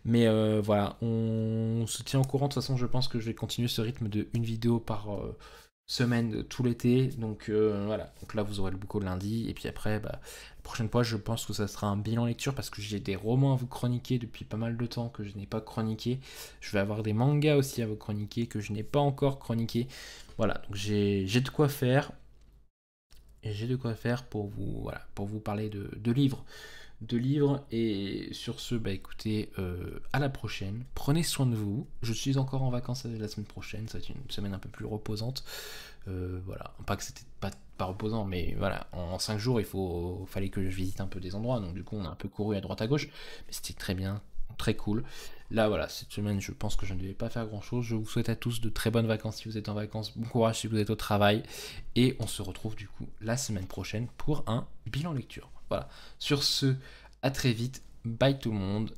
Mais voilà, on se tient au courant. De toute façon, je pense que je vais continuer ce rythme de une vidéo par semaine tout l'été. Donc voilà, donc là vous aurez le book haul lundi. Et puis après, bah, la prochaine fois, je pense que ça sera un bilan lecture parce que j'ai des romans à vous chroniquer depuis pas mal de temps que je n'ai pas chroniqué. Je vais avoir des mangas aussi à vous chroniquer que je n'ai pas encore chroniqué. Voilà, donc j'ai de quoi faire. Et j'ai de quoi faire pour vous, voilà, pour vous parler de livres. Et sur ce, bah écoutez, à la prochaine. Prenez soin de vous. Je suis encore en vacances la semaine prochaine. Ça va être une semaine un peu plus reposante. Voilà, pas que c'était pas reposant, mais voilà, en 5 jours, fallait que je visite un peu des endroits. Donc du coup, on a un peu couru à droite à gauche, mais c'était très bien, très cool. Là, voilà, cette semaine, je pense que je ne devais pas faire grand-chose. Je vous souhaite à tous de très bonnes vacances si vous êtes en vacances. Bon courage si vous êtes au travail. Et on se retrouve du coup la semaine prochaine pour un bilan lecture. Voilà. Sur ce, à très vite. Bye tout le monde.